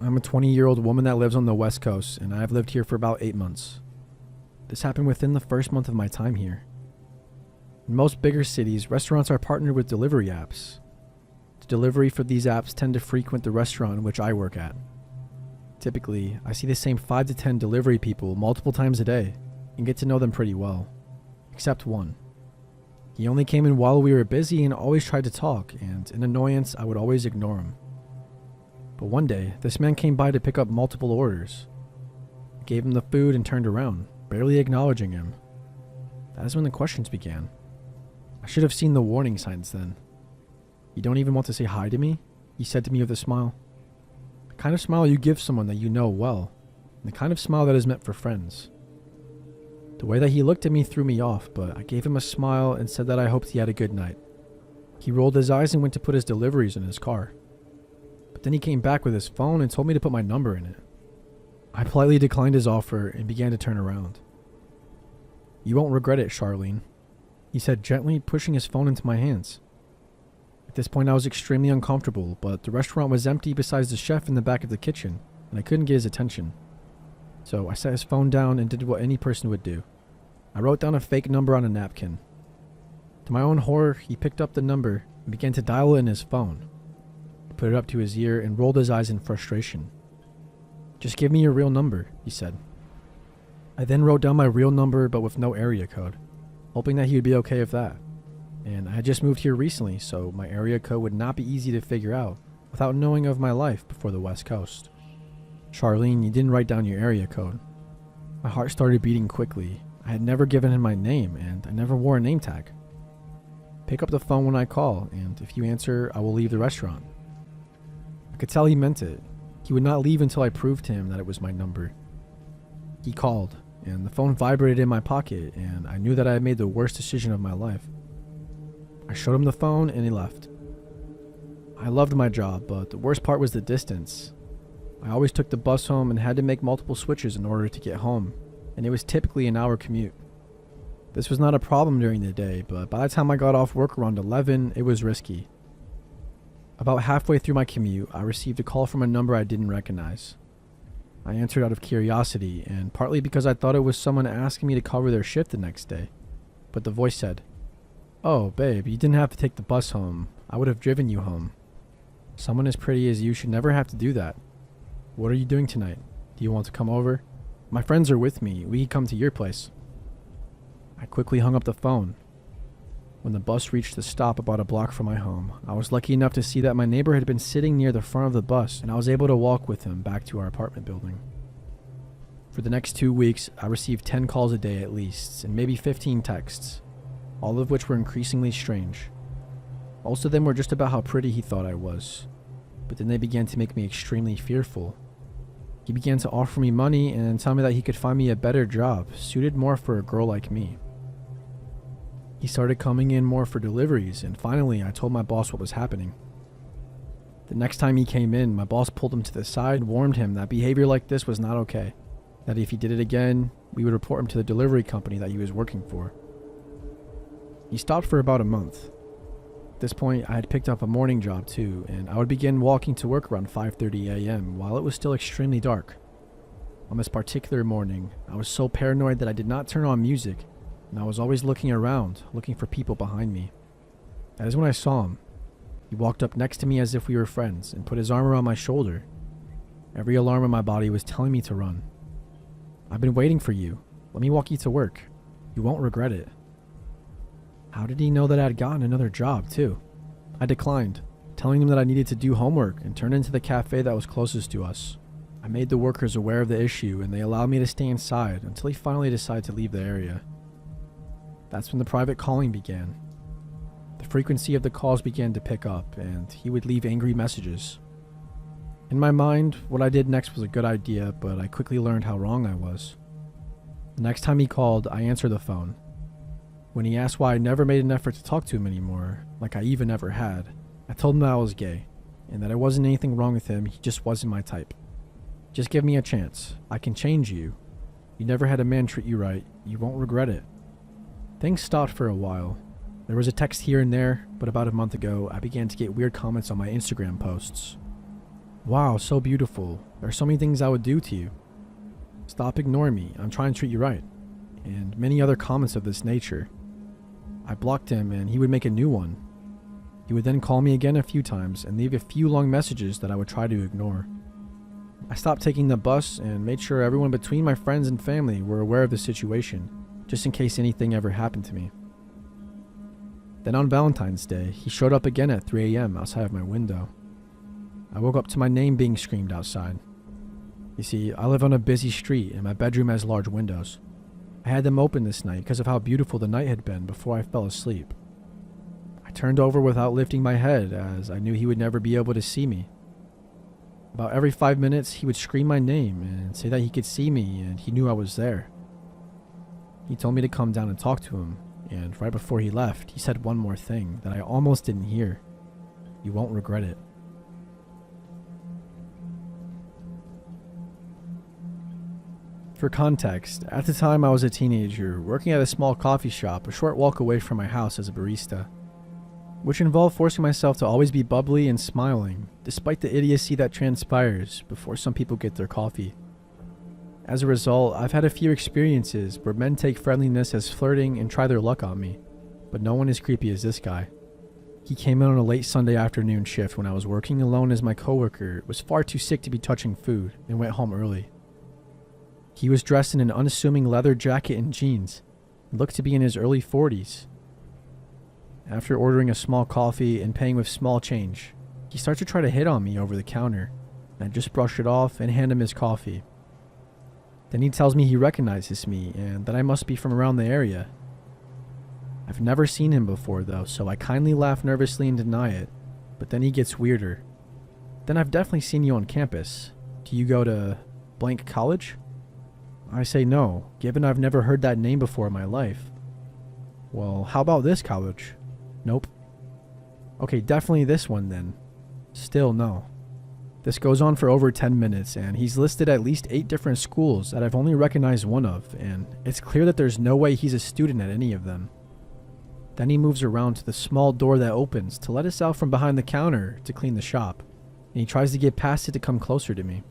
I'm a 20-year-old woman that lives on the West Coast, and I've lived here for about 8 months. This happened within the first month of my time here. In most bigger cities, restaurants are partnered with delivery apps. The delivery for these apps tend to frequent the restaurant in which I work at. Typically, I see the same 5 to 10 delivery people multiple times a day and get to know them pretty well, except one. He only came in while we were busy and always tried to talk, and in annoyance, I would always ignore him. But one day, this man came by to pick up multiple orders. I gave him the food and turned around, barely acknowledging him. That is when the questions began. I should have seen the warning signs then. "You don't even want to say hi to me?" he said to me with a smile. The kind of smile you give someone that you know well, and the kind of smile that is meant for friends. The way that he looked at me threw me off, but I gave him a smile and said that I hoped he had a good night. He rolled his eyes and went to put his deliveries in his car. But then he came back with his phone and told me to put my number in it. I politely declined his offer and began to turn around. "You won't regret it, Charlene," he said gently, pushing his phone into my hands. At this point I was extremely uncomfortable, but the restaurant was empty besides the chef in the back of the kitchen, and I couldn't get his attention. So I set his phone down and did what any person would do. I wrote down a fake number on a napkin. To my own horror, he picked up the number and began to dial it in his phone. He put it up to his ear and rolled his eyes in frustration. "Just give me your real number," he said. I then wrote down my real number but with no area code, hoping that he would be okay with that. And I had just moved here recently, so my area code would not be easy to figure out without knowing of my life before the West Coast. "Charlene, you didn't write down your area code." My heart started beating quickly. I had never given him my name, and I never wore a name tag. "Pick up the phone when I call, and if you answer, I will leave the restaurant." I could tell he meant it. He would not leave until I proved to him that it was my number. He called, and the phone vibrated in my pocket, and I knew that I had made the worst decision of my life. I showed him the phone, and he left. I loved my job, but the worst part was the distance. I always took the bus home and had to make multiple switches in order to get home, and it was typically an hour commute. This was not a problem during the day, but by the time I got off work around 11, it was risky. About halfway through my commute, I received a call from a number I didn't recognize. I answered out of curiosity, and partly because I thought it was someone asking me to cover their shift the next day. But the voice said, "Oh, babe, you didn't have to take the bus home. I would have driven you home. Someone as pretty as you should never have to do that. What are you doing tonight? Do you want to come over? My friends are with me. We can come to your place." I quickly hung up the phone. When the bus reached the stop about a block from my home, I was lucky enough to see that my neighbor had been sitting near the front of the bus, and I was able to walk with him back to our apartment building. For the next 2 weeks, I received 10 calls a day at least, and maybe 15 texts, all of which were increasingly strange. Most of them were just about how pretty he thought I was, but then they began to make me extremely fearful. He began to offer me money and tell me that he could find me a better job, suited more for a girl like me. He started coming in more for deliveries, and finally I told my boss what was happening. The next time he came in, my boss pulled him to the side and warned him that behavior like this was not okay, that if he did it again, we would report him to the delivery company that he was working for. He stopped for about a month. At this point, I had picked up a morning job too, and I would begin walking to work around 5:30 a.m. while it was still extremely dark. On this particular morning, I was so paranoid that I did not turn on music, and I was always looking around, looking for people behind me. That is when I saw him. He walked up next to me as if we were friends and put his arm around my shoulder. Every alarm in my body was telling me to run. "I've been waiting for you. Let me walk you to work. You won't regret it." How did he know that I had gotten another job too? I declined, telling him that I needed to do homework and turn into the cafe that was closest to us. I made the workers aware of the issue, and they allowed me to stay inside until he finally decided to leave the area. That's when the private calling began. The frequency of the calls began to pick up, and he would leave angry messages. In my mind, what I did next was a good idea, but I quickly learned how wrong I was. The next time he called, I answered the phone. When he asked why I never made an effort to talk to him anymore, like I even ever had, I told him that I was gay, and that there wasn't anything wrong with him, he just wasn't my type. "Just give me a chance. I can change you. You never had a man treat you right. You won't regret it." Things stopped for a while. There was a text here and there, but about a month ago, I began to get weird comments on my Instagram posts. Wow, so beautiful. There are so many things I would do to you. Stop ignoring me. I'm trying to treat you right. And many other comments of this nature. I blocked him and he would make a new one. He would then call me again a few times and leave a few long messages that I would try to ignore. I stopped taking the bus and made sure everyone between my friends and family were aware of the situation, just in case anything ever happened to me. Then on Valentine's Day, he showed up again at 3 a.m. outside of my window. I woke up to my name being screamed outside. You see, I live on a busy street and my bedroom has large windows. I had them open this night because of how beautiful the night had been before I fell asleep. I turned over without lifting my head as I knew he would never be able to see me. About every 5 minutes, he would scream my name and say that he could see me and he knew I was there. He told me to come down and talk to him, and right before he left, he said one more thing that I almost didn't hear. You won't regret it. For context, at the time I was a teenager, working at a small coffee shop a short walk away from my house as a barista, which involved forcing myself to always be bubbly and smiling, despite the idiocy that transpires before some people get their coffee. As a result, I've had a few experiences where men take friendliness as flirting and try their luck on me, but no one as creepy as this guy. He came in on a late Sunday afternoon shift when I was working alone as my coworker was far too sick to be touching food and went home early. He was dressed in an unassuming leather jacket and jeans, and looked to be in his early 40s. After ordering a small coffee and paying with small change, he starts to try to hit on me over the counter, and I just brush it off and hand him his coffee. Then he tells me he recognizes me and that I must be from around the area. I've never seen him before though, so I kindly laugh nervously and deny it, but then he gets weirder. Then I've definitely seen you on campus. Do you go to blank college? I say no, given I've never heard that name before in my life. Well, how about this college? Nope. Okay, definitely this one then. Still no. This goes on for over 10 minutes and he's listed at least 8 different schools that I've only recognized one of, and it's clear that there's no way he's a student at any of them. Then he moves around to the small door that opens to let us out from behind the counter to clean the shop, and he tries to get past it to come closer to me.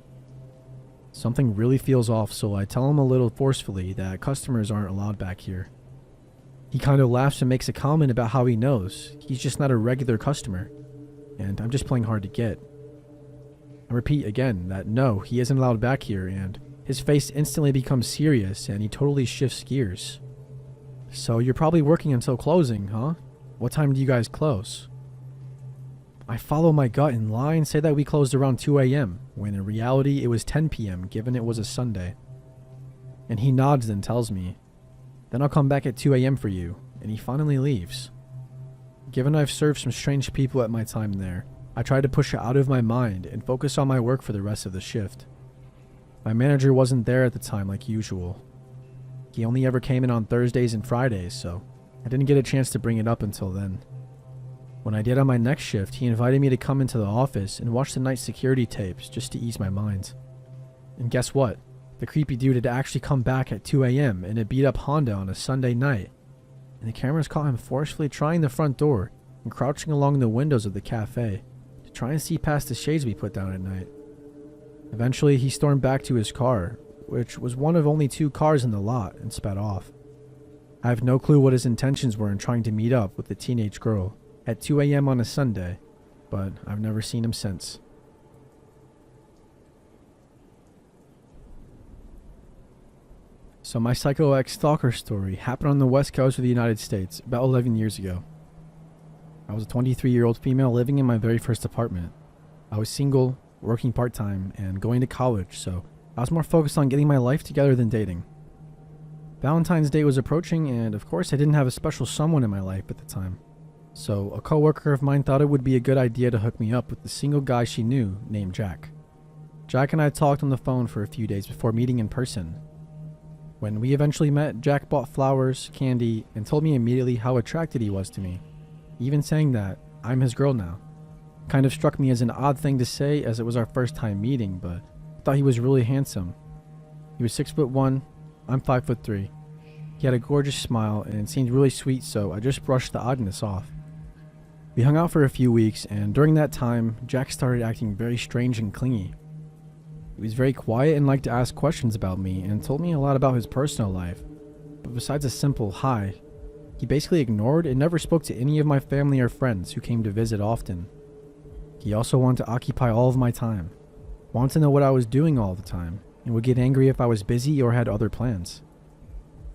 Something really feels off, so I tell him a little forcefully that customers aren't allowed back here. He kind of laughs and makes a comment about how he knows. He's just not a regular customer, and I'm just playing hard to get. I repeat again that no, he isn't allowed back here, and his face instantly becomes serious and he totally shifts gears. So you're probably working until closing, huh? What time do you guys close? I follow my gut and lie and say that we closed around 2 a.m., when in reality it was 10 p.m. given it was a Sunday. And he nods and tells me, then I'll come back at 2 a.m. for you, and he finally leaves. Given I've served some strange people at my time there, I tried to push it out of my mind and focus on my work for the rest of the shift. My manager wasn't there at the time like usual. He only ever came in on Thursdays and Fridays, so I didn't get a chance to bring it up until then. When I did on my next shift, he invited me to come into the office and watch the night security tapes just to ease my mind. And guess what? The creepy dude had actually come back at 2 a.m. in a beat-up Honda on a Sunday night, and the cameras caught him forcefully trying the front door and crouching along the windows of the cafe to try and see past the shades we put down at night. Eventually, he stormed back to his car, which was one of only 2 cars in the lot, and sped off. I have no clue what his intentions were in trying to meet up with the teenage girl at 2 a.m. on a Sunday, but I've never seen him since. So my Psycho X stalker story happened on the west coast of the United States about 11 years ago. I was a 23-year-old female living in my very first apartment. I was single, working part-time, and going to college, so I was more focused on getting my life together than dating. Valentine's Day was approaching, and of course I didn't have a special someone in my life at the time. So a coworker of mine thought it would be a good idea to hook me up with the single guy she knew named Jack. Jack and I talked on the phone for a few days before meeting in person. When we eventually met, Jack bought flowers, candy, and told me immediately how attracted he was to me, even saying that I'm his girl now. Kind of struck me as an odd thing to say as it was our first time meeting, but I thought he was really handsome. He was 6'1", I'm 5'3". He had a gorgeous smile and seemed really sweet, so I just brushed the oddness off. We hung out for a few weeks, and during that time, Jack started acting very strange and clingy. He was very quiet and liked to ask questions about me and told me a lot about his personal life, but besides a simple hi, he basically ignored and never spoke to any of my family or friends who came to visit often. He also wanted to occupy all of my time, wanted to know what I was doing all the time, and would get angry if I was busy or had other plans.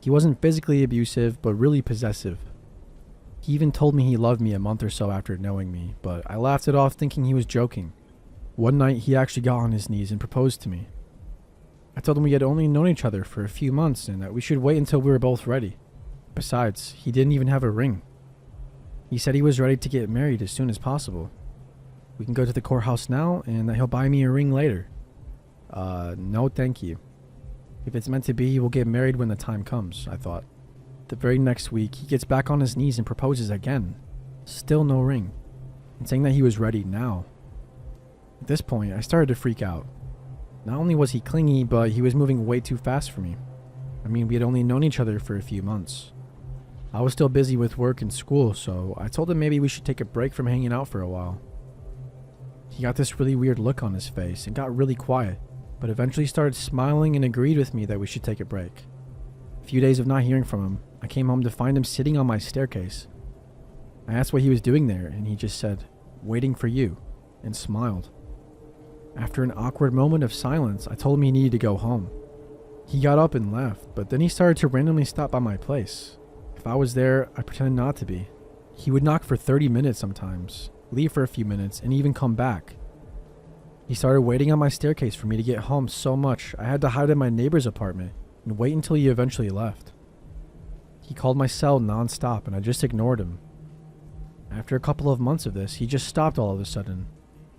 He wasn't physically abusive, but really possessive. He even told me he loved me a month or so after knowing me, but I laughed it off thinking he was joking. One night, he actually got on his knees and proposed to me. I told him we had only known each other for a few months and that we should wait until we were both ready. Besides, he didn't even have a ring. He said he was ready to get married as soon as possible. We can go to the courthouse now and that he'll buy me a ring later. No thank you. If it's meant to be, we'll get married when the time comes, I thought. The very next week, he gets back on his knees and proposes again. Still no ring, and saying that he was ready now. At this point, I started to freak out. Not only was he clingy, but he was moving way too fast for me. I mean, we had only known each other for a few months. I was still busy with work and school, so I told him maybe we should take a break from hanging out for a while. He got this really weird look on his face and got really quiet, but eventually started smiling and agreed with me that we should take a break. A few days of not hearing from him, I came home to find him sitting on my staircase. I asked what he was doing there, and he just said, "Waiting for you," and smiled. After an awkward moment of silence, I told him he needed to go home. He got up and left, but then he started to randomly stop by my place. If I was there, I pretended not to be. He would knock for 30 minutes sometimes, leave for a few minutes, and even come back. He started waiting on my staircase for me to get home so much I had to hide in my neighbor's apartment and wait until he eventually left. He called my cell non-stop and I just ignored him. After a couple of months of this, he just stopped all of a sudden.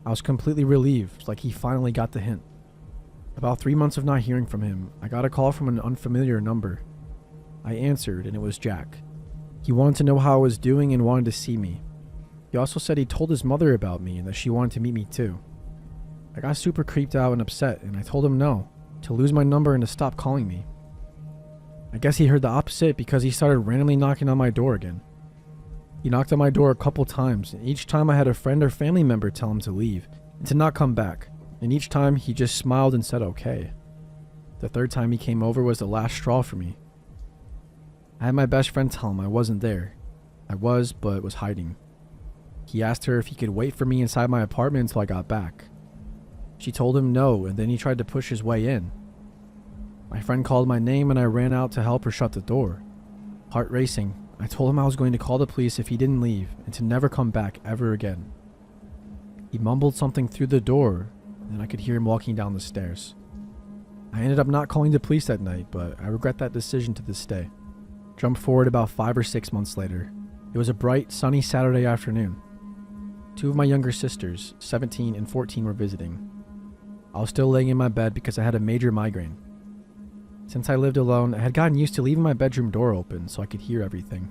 I was completely relieved, like he finally got the hint. About 3 months of not hearing from him, I got a call from an unfamiliar number. I answered and it was Jack. He wanted to know how I was doing and wanted to see me. He also said he told his mother about me and that she wanted to meet me too. I got super creeped out and upset and I told him no, to lose my number and to stop calling me. I guess he heard the opposite because he started randomly knocking on my door again. He knocked on my door a couple times, and each time I had a friend or family member tell him to leave and to not come back, and each time he just smiled and said okay. The third time he came over was the last straw for me. I had my best friend tell him I wasn't there. I was, but was hiding. He asked her if he could wait for me inside my apartment until I got back. She told him no, and then he tried to push his way in. My friend called my name and I ran out to help her shut the door. Heart racing, I told him I was going to call the police if he didn't leave and to never come back ever again. He mumbled something through the door, and then I could hear him walking down the stairs. I ended up not calling the police that night, but I regret that decision to this day. Jump forward about 5 or 6 months later. It was a bright, sunny Saturday afternoon. 2 of my younger sisters, 17 and 14, were visiting. I was still laying in my bed because I had a major migraine. Since I lived alone, I had gotten used to leaving my bedroom door open so I could hear everything.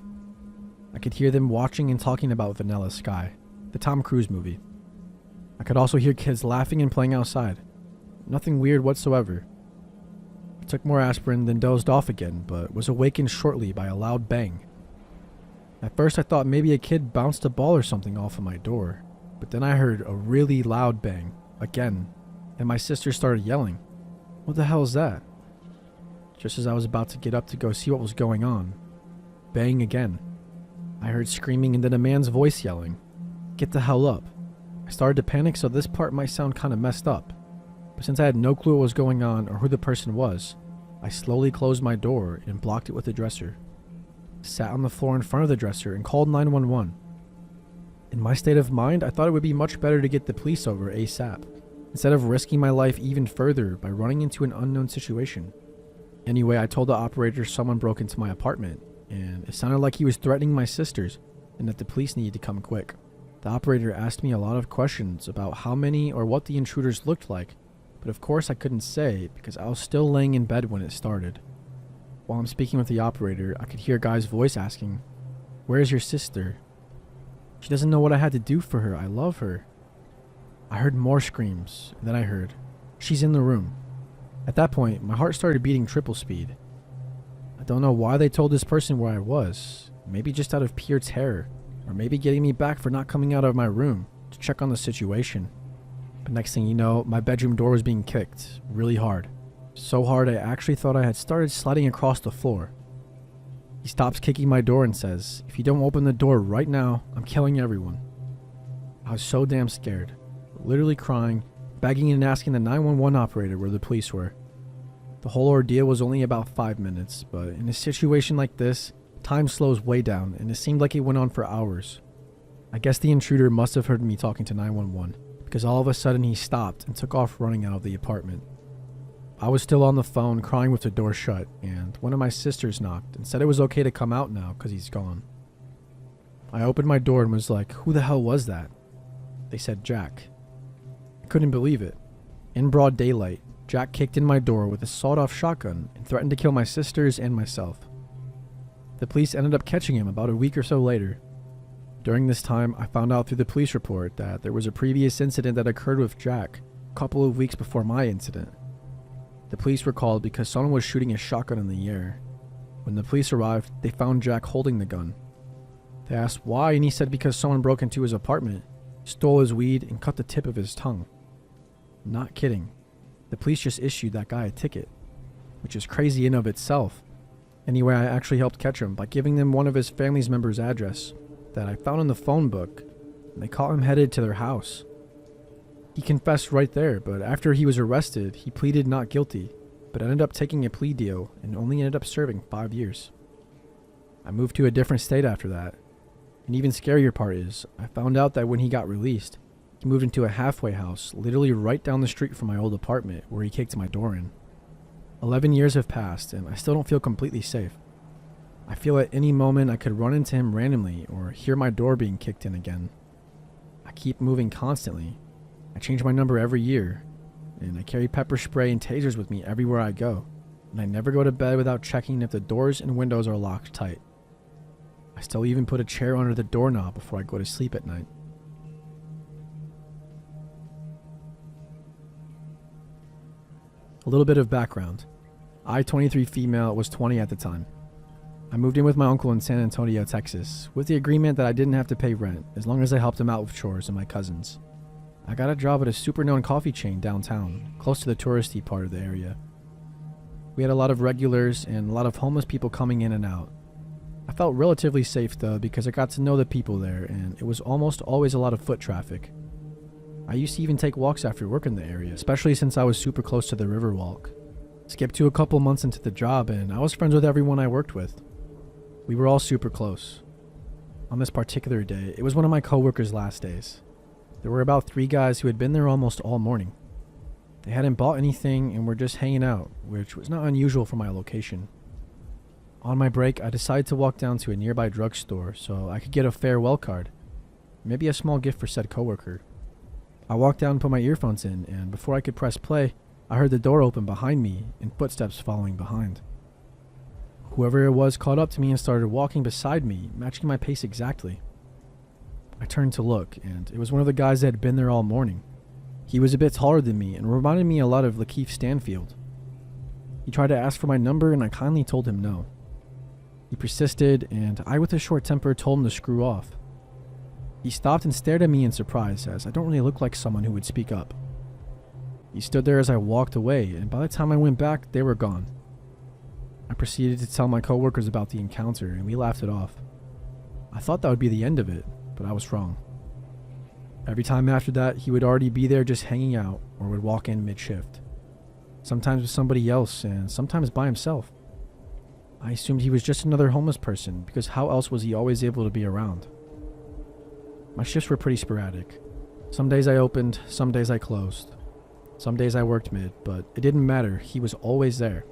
I could hear them watching and talking about Vanilla Sky, the Tom Cruise movie. I could also hear kids laughing and playing outside. Nothing weird whatsoever. I took more aspirin, then dozed off again, but was awakened shortly by a loud bang. At first I thought maybe a kid bounced a ball or something off of my door, but then I heard a really loud bang, again, and my sister started yelling. "What the hell is that?" Just as I was about to get up to go see what was going on, bang again. I heard screaming and then a man's voice yelling, "Get the hell up." I started to panic, so this part might sound kind of messed up, but since I had no clue what was going on or who the person was, I slowly closed my door and blocked it with a dresser. Sat on the floor in front of the dresser and called 911. In my state of mind, I thought it would be much better to get the police over ASAP, instead of risking my life even further by running into an unknown situation. Anyway, I told the operator someone broke into my apartment, and it sounded like he was threatening my sisters, and that the police needed to come quick. The operator asked me a lot of questions about how many or what the intruders looked like, but of course I couldn't say because I was still laying in bed when it started. While I'm speaking with the operator, I could hear a guy's voice asking, "Where's your sister? She doesn't know what I had to do for her. I love her." I heard more screams, and then I heard, "She's in the room." At that point, my heart started beating triple speed. I don't know why they told this person where I was, maybe just out of pure terror, or maybe getting me back for not coming out of my room to check on the situation. But next thing you know, my bedroom door was being kicked really hard. So hard I actually thought I had started sliding across the floor. He stops kicking my door and says, "If you don't open the door right now, I'm killing everyone." I was so damn scared, literally crying, begging and asking the 911 operator where the police were. The whole ordeal was only about 5 minutes, but in a situation like this, time slows way down and it seemed like it went on for hours. I guess the intruder must have heard me talking to 911, because all of a sudden he stopped and took off running out of the apartment. I was still on the phone crying with the door shut, and one of my sisters knocked and said it was okay to come out now because he's gone. I opened my door and was like, "Who the hell was that?" They said Jack. I couldn't believe it. In broad daylight, Jack kicked in my door with a sawed-off shotgun and threatened to kill my sisters and myself. The police ended up catching him about a week or so later. During this time, I found out through the police report that there was a previous incident that occurred with Jack a couple of weeks before my incident. The police were called because someone was shooting a shotgun in the air. When the police arrived, they found Jack holding the gun. They asked why, and he said because someone broke into his apartment, stole his weed, and cut the tip of his tongue. Not kidding. The police just issued that guy a ticket, which is crazy in of itself. Anyway, I actually helped catch him by giving them one of his family's members' address that I found in the phone book, and they caught him headed to their house. He confessed right there, but after he was arrested, he pleaded not guilty, but ended up taking a plea deal and only ended up serving 5 years. I moved to a different state after that. An even scarier part is, I found out that when he got released, he moved into a halfway house literally right down the street from my old apartment where he kicked my door in. 11 years have passed and I still don't feel completely safe. I feel at any moment I could run into him randomly or hear my door being kicked in again. I keep moving constantly. I change my number every year, and I carry pepper spray and tasers with me everywhere I go, and I never go to bed without checking if the doors and windows are locked tight. I still even put a chair under the doorknob before I go to sleep at night. A little bit of background. I, 23 female, was 20 at the time. I moved in with my uncle in San Antonio, Texas, with the agreement that I didn't have to pay rent as long as I helped him out with chores and my cousins. I got a job at a super known coffee chain downtown, close to the touristy part of the area. We had a lot of regulars and a lot of homeless people coming in and out. I felt relatively safe though because I got to know the people there and it was almost always a lot of foot traffic. I used to even take walks after work in the area, especially since I was super close to the Riverwalk. Skip to a couple months into the job and I was friends with everyone I worked with. We were all super close. On this particular day, it was one of my coworkers' last days. There were about 3 guys who had been there almost all morning. They hadn't bought anything and were just hanging out, which was not unusual for my location. On my break, I decided to walk down to a nearby drugstore so I could get a farewell card, maybe a small gift for said coworker. I walked down and put my earphones in, and before I could press play, I heard the door open behind me and footsteps following behind. Whoever it was caught up to me and started walking beside me, matching my pace exactly. I turned to look, and it was one of the guys that had been there all morning. He was a bit taller than me and reminded me a lot of Lakeith Stanfield. He tried to ask for my number and I kindly told him no. He persisted, and I, with a short temper, told him to screw off. He stopped and stared at me in surprise, as I don't really look like someone who would speak up. He stood there as I walked away, and by the time I went back, they were gone. I proceeded to tell my coworkers about the encounter, and we laughed it off. I thought that would be the end of it, but I was wrong. Every time after that, he would already be there just hanging out or would walk in mid-shift. Sometimes with somebody else and sometimes by himself. I assumed he was just another homeless person because how else was he always able to be around? My shifts were pretty sporadic. Some days I opened, some days I closed. Some days I worked mid, but it didn't matter, he was always there.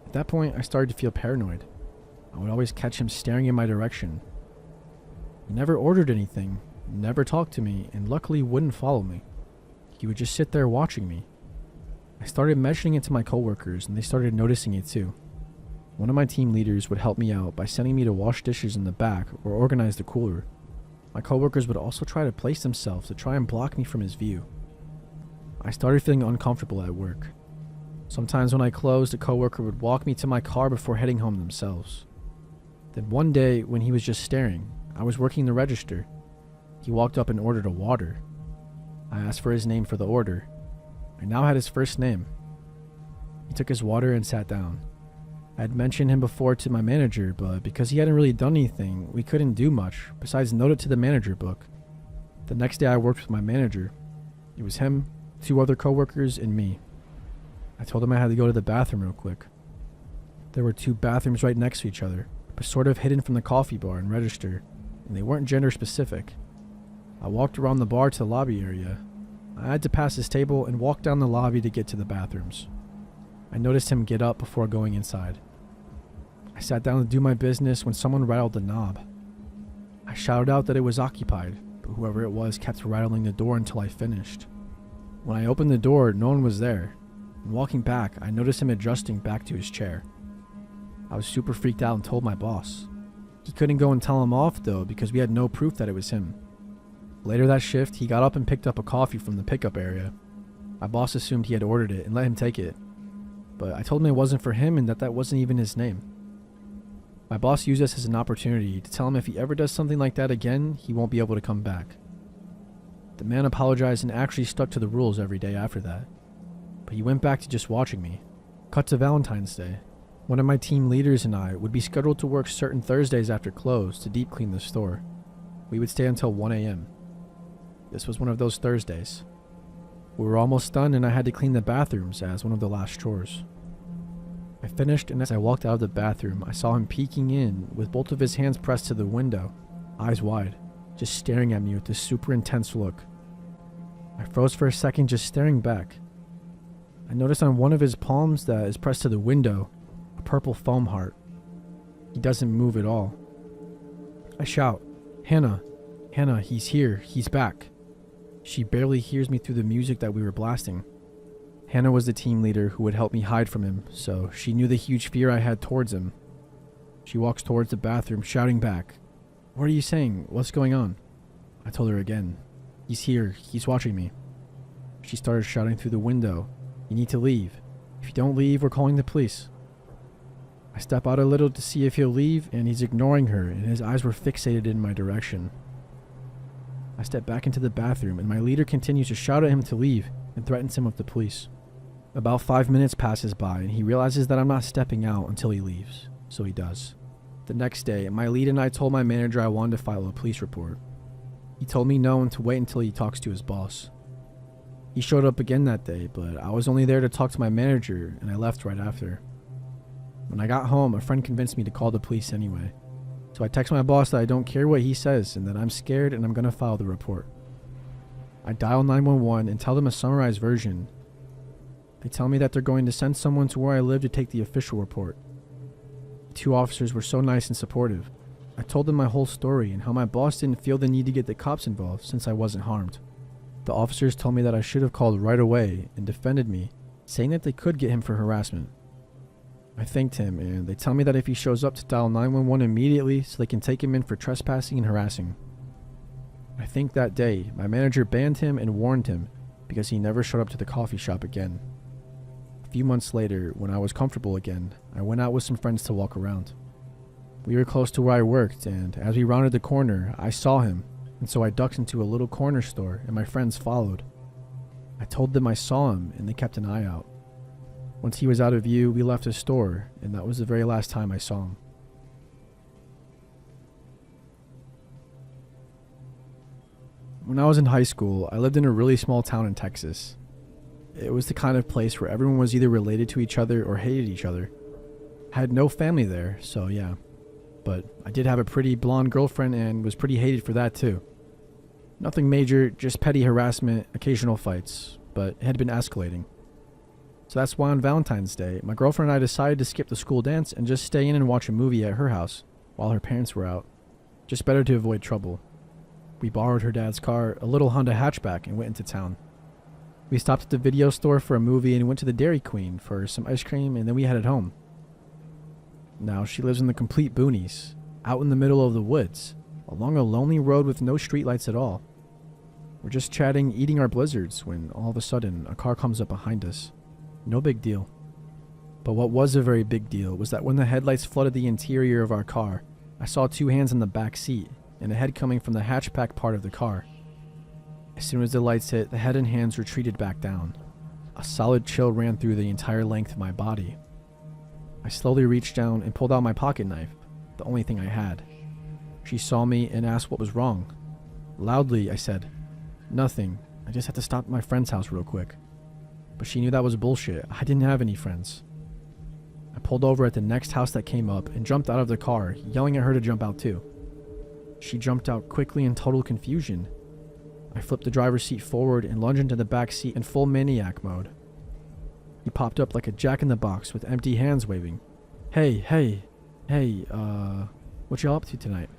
At that point, I started to feel paranoid. I would always catch him staring in my direction. He never ordered anything, never talked to me, and luckily wouldn't follow me. He would just sit there watching me. I started mentioning it to my coworkers, and they started noticing it too. One of my team leaders would help me out by sending me to wash dishes in the back or organize the cooler. My coworkers would also try to place themselves to try and block me from his view. I started feeling uncomfortable at work. Sometimes when I closed, a coworker would walk me to my car before heading home themselves. Then one day, when he was just staring, I was working the register. He walked up and ordered a water. I asked for his name for the order. I now had his first name. He took his water and sat down. I had mentioned him before to my manager, but because he hadn't really done anything, we couldn't do much besides note it to the manager book. The next day I worked with my manager. It was him, 2 other coworkers, and me. I told him I had to go to the bathroom real quick. There were 2 bathrooms right next to each other, but sort of hidden from the coffee bar and register, and they weren't gender specific. I walked around the bar to the lobby area. I had to pass his table and walk down the lobby to get to the bathrooms. I noticed him get up before going inside. I sat down to do my business when someone rattled the knob. I shouted out that it was occupied, but whoever it was kept rattling the door until I finished. When I opened the door, no one was there, and walking back, I noticed him adjusting back to his chair. I was super freaked out and told my boss. He couldn't go and tell him off though because we had no proof that it was him. Later that shift, he got up and picked up a coffee from the pickup area. My boss assumed he had ordered it and let him take it, but I told him it wasn't for him and that wasn't even his name. My boss used this as an opportunity to tell him if he ever does something like that again, he won't be able to come back. The man apologized and actually stuck to the rules every day after that, but he went back to just watching me. Cut to Valentine's Day. One of my team leaders and I would be scheduled to work certain Thursdays after close to deep clean the store. We would stay until 1 a.m. This was one of those Thursdays. We were almost done and I had to clean the bathrooms as one of the last chores. I finished, and as I walked out of the bathroom, I saw him peeking in with both of his hands pressed to the window, eyes wide, just staring at me with this super intense look. I froze for a second, just staring back. I noticed on one of his palms that is pressed to the window, a purple foam heart. He doesn't move at all. I shout, "Hannah, Hannah, he's here, he's back." She barely hears me through the music that we were blasting. Hannah was the team leader who would help me hide from him, so she knew the huge fear I had towards him. She walks towards the bathroom, shouting back, "What are you saying? What's going on?" I told her again, "He's here, he's watching me." She started shouting through the window, "You need to leave. If you don't leave, we're calling the police." I step out a little to see if he'll leave, and he's ignoring her, and his eyes were fixated in my direction. I step back into the bathroom, and my leader continues to shout at him to leave and threatens him with the police. About 5 minutes passes by, and he realizes that I'm not stepping out until he leaves, so he does. The next day, my lead and I told my manager I wanted to file a police report. He told me no and to wait until he talks to his boss. He showed up again that day, but I was only there to talk to my manager, and I left right after. When I got home, a friend convinced me to call the police anyway. So I text my boss that I don't care what he says and that I'm scared and I'm going to file the report. I dial 911 and tell them a summarized version. They tell me that they're going to send someone to where I live to take the official report. The 2 officers were so nice and supportive. I told them my whole story and how my boss didn't feel the need to get the cops involved since I wasn't harmed. The officers told me that I should have called right away and defended me, saying that they could get him for harassment. I thanked him, and they tell me that if he shows up to dial 911 immediately so they can take him in for trespassing and harassing. I think that day, my manager banned him and warned him because he never showed up to the coffee shop again. A few months later, when I was comfortable again, I went out with some friends to walk around. We were close to where I worked, and as we rounded the corner, I saw him, and so I ducked into a little corner store, and my friends followed. I told them I saw him, and they kept an eye out. Once he was out of view, we left the store, and that was the very last time I saw him. When I was in high school, I lived in a really small town in Texas. It was the kind of place where everyone was either related to each other or hated each other. I had no family there, so yeah. But I did have a pretty blonde girlfriend and was pretty hated for that too. Nothing major, just petty harassment, occasional fights, but it had been escalating. So that's why on Valentine's Day, my girlfriend and I decided to skip the school dance and just stay in and watch a movie at her house while her parents were out. Just better to avoid trouble. We borrowed her dad's car, a little Honda hatchback, and went into town. We stopped at the video store for a movie and went to the Dairy Queen for some ice cream, and then we headed home. Now she lives in the complete boonies, out in the middle of the woods, along a lonely road with no streetlights at all. We're just chatting, eating our blizzards, when all of a sudden a car comes up behind us. No big deal. But what was a very big deal was that when the headlights flooded the interior of our car, I saw 2 hands in the back seat, and a head coming from the hatchback part of the car. As soon as the lights hit, the head and hands retreated back down. A solid chill ran through the entire length of my body. I slowly reached down and pulled out my pocket knife, the only thing I had. She saw me and asked what was wrong. Loudly, I said, "Nothing. I just had to stop at my friend's house real quick." But she knew that was bullshit. I didn't have any friends. I pulled over at the next house that came up and jumped out of the car, yelling at her to jump out too. She jumped out quickly in total confusion. I flipped the driver's seat forward and lunged into the back seat in full maniac mode. He popped up like a jack-in-the-box with empty hands waving. Hey, what y'all up to tonight?"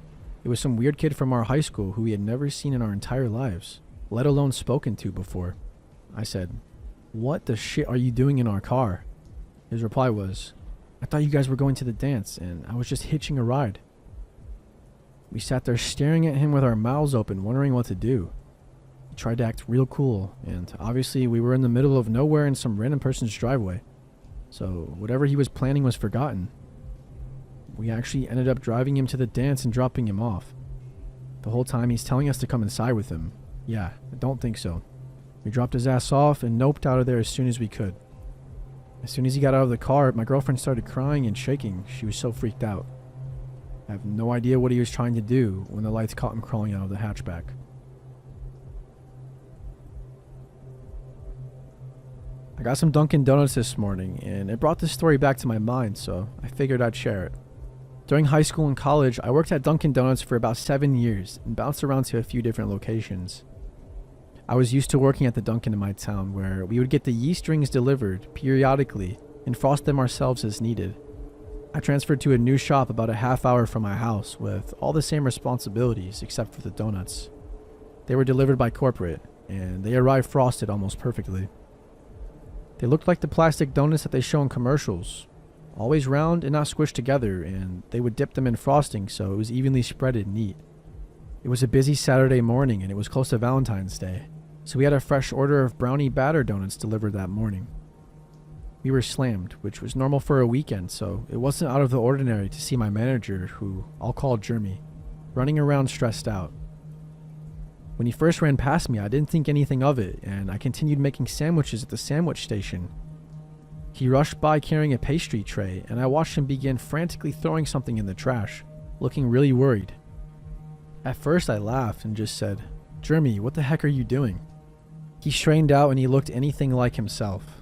It was some weird kid from our high school who we had never seen in our entire lives, let alone spoken to before. I said, "What the shit are you doing in our car?" His reply was, "I thought you guys were going to the dance, and I was just hitching a ride." We sat there staring at him with our mouths open, wondering what to do. He tried to act real cool, and obviously we were in the middle of nowhere in some random person's driveway, so whatever he was planning was forgotten. We actually ended up driving him to the dance and dropping him off. The whole time he's telling us to come inside with him. Yeah, I don't think so. We dropped his ass off and noped out of there as soon as we could. As soon as he got out of the car, my girlfriend started crying and shaking. She was so freaked out. I have no idea what he was trying to do when the lights caught him crawling out of the hatchback. I got some Dunkin' Donuts this morning, and it brought this story back to my mind, so I figured I'd share it. During high school and college, I worked at Dunkin' Donuts for about 7 years and bounced around to a few different locations. I was used to working at the Dunkin' in my town, where we would get the yeast rings delivered periodically and frost them ourselves as needed. I transferred to a new shop about a half hour from my house with all the same responsibilities except for the donuts. They were delivered by corporate, and they arrived frosted almost perfectly. They looked like the plastic donuts that they show in commercials, always round and not squished together, and they would dip them in frosting so it was evenly spread and neat. It was a busy Saturday morning and it was close to Valentine's Day, so we had a fresh order of brownie batter donuts delivered that morning. We were slammed, which was normal for a weekend, so it wasn't out of the ordinary to see my manager, who I'll call Jeremy, running around stressed out. When he first ran past me, I didn't think anything of it, and I continued making sandwiches at the sandwich station. He rushed by carrying a pastry tray, and I watched him begin frantically throwing something in the trash, looking really worried. At first I laughed and just said, "Jeremy, what the heck are you doing?" He strained out and he looked anything like himself.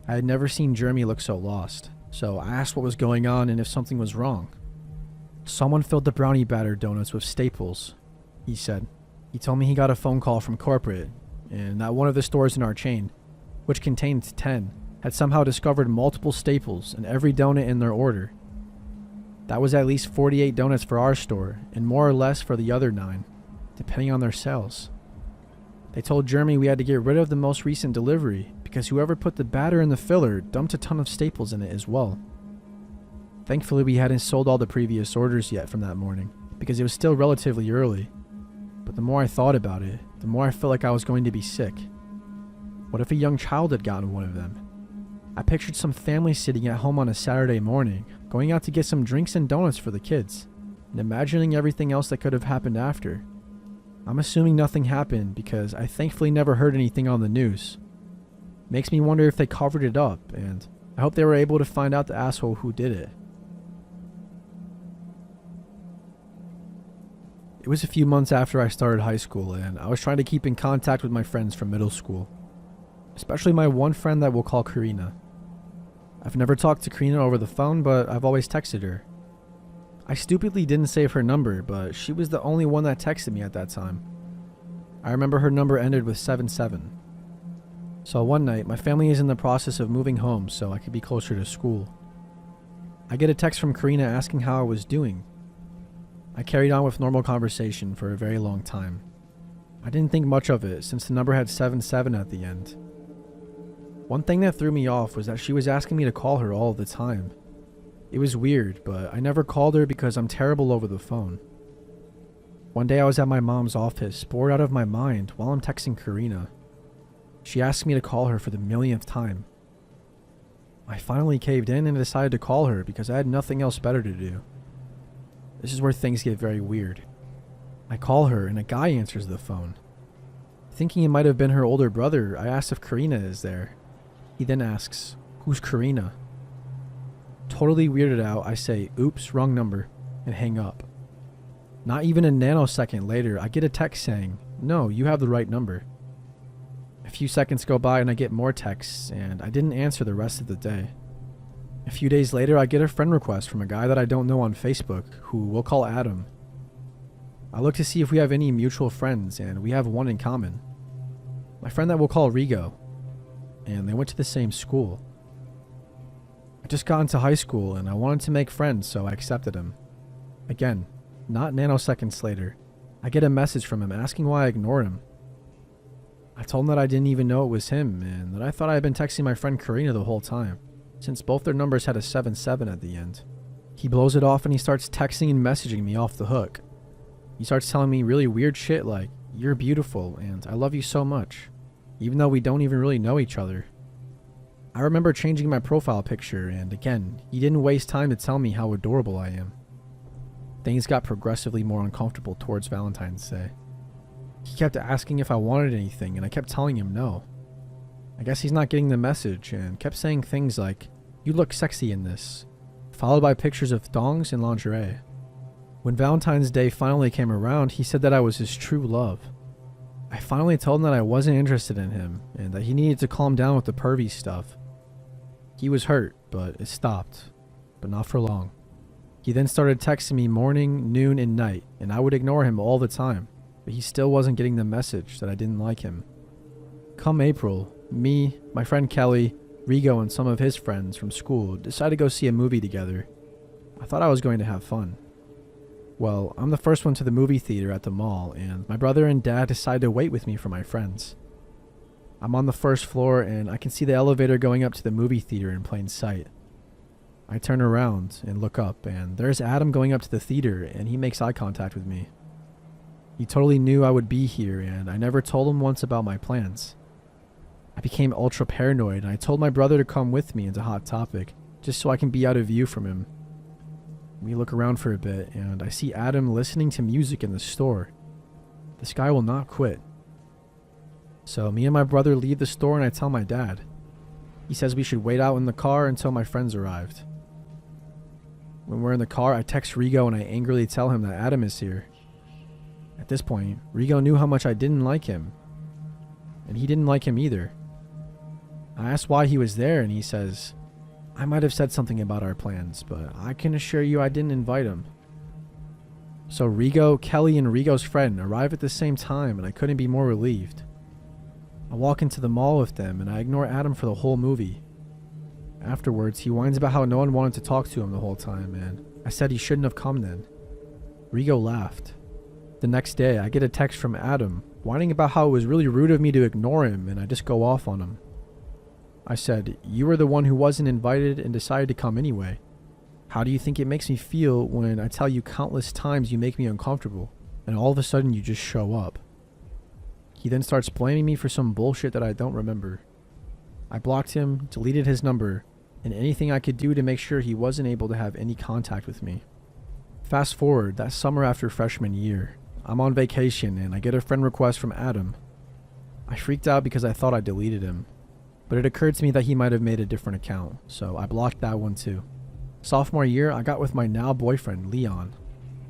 I had never seen Jeremy look so lost, so I asked what was going on and if something was wrong. "Someone filled the brownie batter donuts with staples," he said. He told me he got a phone call from corporate, and that one of the stores in our chain, which contained 10, had somehow discovered multiple staples in every donut in their order. That was at least 48 donuts for our store, and more or less for the other 9, depending on their sales. They told Jeremy we had to get rid of the most recent delivery because whoever put the batter in the filler dumped a ton of staples in it as well. Thankfully, we hadn't sold all the previous orders yet from that morning because it was still relatively early. But the more I thought about it, the more I felt like I was going to be sick. What if a young child had gotten one of them? I pictured some family sitting at home on a Saturday morning, going out to get some drinks and donuts for the kids, and imagining everything else that could have happened after. I'm assuming nothing happened because I thankfully never heard anything on the news. Makes me wonder if they covered it up, and I hope they were able to find out the asshole who did it. It was a few months after I started high school, and I was trying to keep in contact with my friends from middle school, especially my one friend that we'll call Karina. I've never talked to Karina over the phone, but I've always texted her. I stupidly didn't save her number, but she was the only one that texted me at that time. I remember her number ended with 77. So one night, my family is in the process of moving home so I could be closer to school. I get a text from Karina asking how I was doing. I carried on with normal conversation for a very long time. I didn't think much of it since the number had 77 at the end. One thing that threw me off was that she was asking me to call her all the time. It was weird, but I never called her because I'm terrible over the phone. One day I was at my mom's office, bored out of my mind while I'm texting Karina. She asked me to call her for the millionth time. I finally caved in and decided to call her because I had nothing else better to do. This is where things get very weird. I call her and a guy answers the phone. Thinking it might have been her older brother, I ask if Karina is there. He then asks, "Who's Karina?" Totally weirded out, I say, "Oops, wrong number," and hang up. Not even a nanosecond later, I get a text saying, "No, you have the right number." A few seconds go by and I get more texts, and I didn't answer the rest of the day. A few days later, I get a friend request from a guy that I don't know on Facebook, who we'll call Adam. I look to see if we have any mutual friends, and we have one in common. My friend that we'll call Rigo, and they went to the same school. I just got into high school, and I wanted to make friends, so I accepted him. Again, not nanoseconds later, I get a message from him asking why I ignored him. I told him that I didn't even know it was him, and that I thought I had been texting my friend Karina the whole time, since both their numbers had a 77 at the end. He blows it off and he starts texting and messaging me off the hook. He starts telling me really weird shit like, "You're beautiful and I love you so much," even though we don't even really know each other. I remember changing my profile picture, and again, he didn't waste time to tell me how adorable I am. Things got progressively more uncomfortable towards Valentine's Day. He kept asking if I wanted anything, and I kept telling him no. I guess he's not getting the message, and kept saying things like, "You look sexy in this," followed by pictures of thongs and lingerie. When Valentine's Day finally came around, he said that I was his true love. I finally told him that I wasn't interested in him, and that he needed to calm down with the pervy stuff. He was hurt, but it stopped, but not for long. He then started texting me morning, noon, and night, and I would ignore him all the time, but he still wasn't getting the message that I didn't like him. Come April, me, my friend Kelly, Rigo, and some of his friends from school decided to go see a movie together. I thought I was going to have fun. Well, I'm the first one to the movie theater at the mall, and my brother and dad decide to wait with me for my friends. I'm on the first floor, and I can see the elevator going up to the movie theater in plain sight. I turn around and look up, and there's Adam going up to the theater, and he makes eye contact with me. He totally knew I would be here, and I never told him once about my plans. I became ultra paranoid, and I told my brother to come with me into Hot Topic, just so I can be out of view from him. We look around for a bit, and I see Adam listening to music in the store. This guy will not quit. So me and my brother leave the store, and I tell my dad. He says we should wait out in the car until my friends arrived. When we're in the car, I text Rigo and I angrily tell him that Adam is here. At this point, Rigo knew how much I didn't like him, and he didn't like him either. I asked why he was there, and he says, "I might have said something about our plans, but I can assure you I didn't invite him." So Rigo, Kelly, and Rigo's friend arrive at the same time, and I couldn't be more relieved. I walk into the mall with them, and I ignore Adam for the whole movie. Afterwards, he whines about how no one wanted to talk to him the whole time, and I said he shouldn't have come then. Rigo laughed. The next day, I get a text from Adam, whining about how it was really rude of me to ignore him, and I just go off on him. I said, "You were the one who wasn't invited and decided to come anyway. How do you think it makes me feel when I tell you countless times you make me uncomfortable, and all of a sudden you just show up?" He then starts blaming me for some bullshit that I don't remember. I blocked him, deleted his number, and anything I could do to make sure he wasn't able to have any contact with me. Fast forward, that summer after freshman year, I'm on vacation and I get a friend request from Adam. I freaked out because I thought I deleted him, but it occurred to me that he might have made a different account, so I blocked that one too. Sophomore year, I got with my now boyfriend, Leon.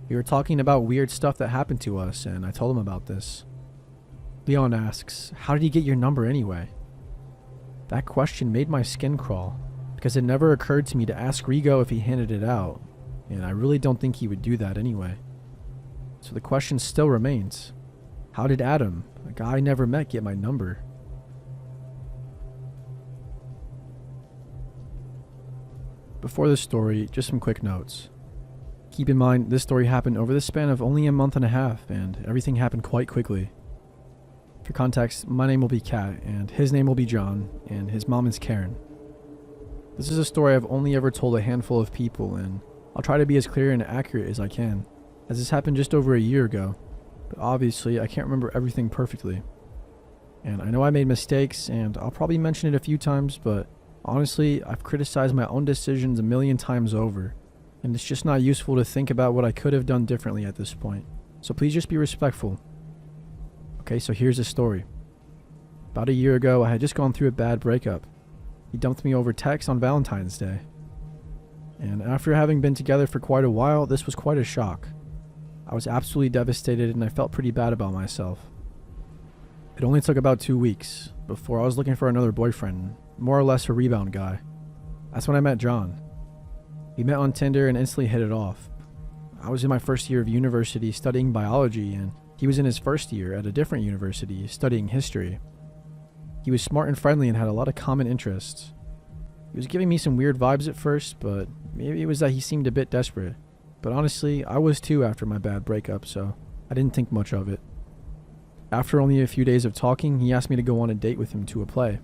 We were talking about weird stuff that happened to us, and I told him about this. Leon asks, "How did he get your number anyway?" That question made my skin crawl, because it never occurred to me to ask Rigo if he handed it out, and I really don't think he would do that anyway. So the question still remains, how did Adam, a guy I never met, get my number? Before this story, just some quick notes. Keep in mind, this story happened over the span of only a month and a half, and everything happened quite quickly. For context, my name will be Kat, and his name will be John, and his mom is Karen. This is a story I've only ever told a handful of people, and I'll try to be as clear and accurate as I can, as this happened just over a year ago, but obviously I can't remember everything perfectly. And I know I made mistakes, and I'll probably mention it a few times, but honestly, I've criticized my own decisions a million times over, and it's just not useful to think about what I could have done differently at this point. so please just be respectful. Okay, so here's the story. About a year ago, I had just gone through a bad breakup. He dumped me over text on Valentine's Day. And after having been together for quite a while, this was quite a shock. I was absolutely devastated and I felt pretty bad about myself. It only took about 2 weeks before I was looking for another boyfriend, more or less a rebound guy. That's when I met John. We met on Tinder and instantly hit it off. I was in my first year of university studying biology and he was in his first year at a different university studying history. He was smart and friendly and had a lot of common interests. He was giving me some weird vibes at first, but maybe it was that he seemed a bit desperate. But honestly, I was too after my bad breakup, so I didn't think much of it. After only a few days of talking, he asked me to go on a date with him to a play.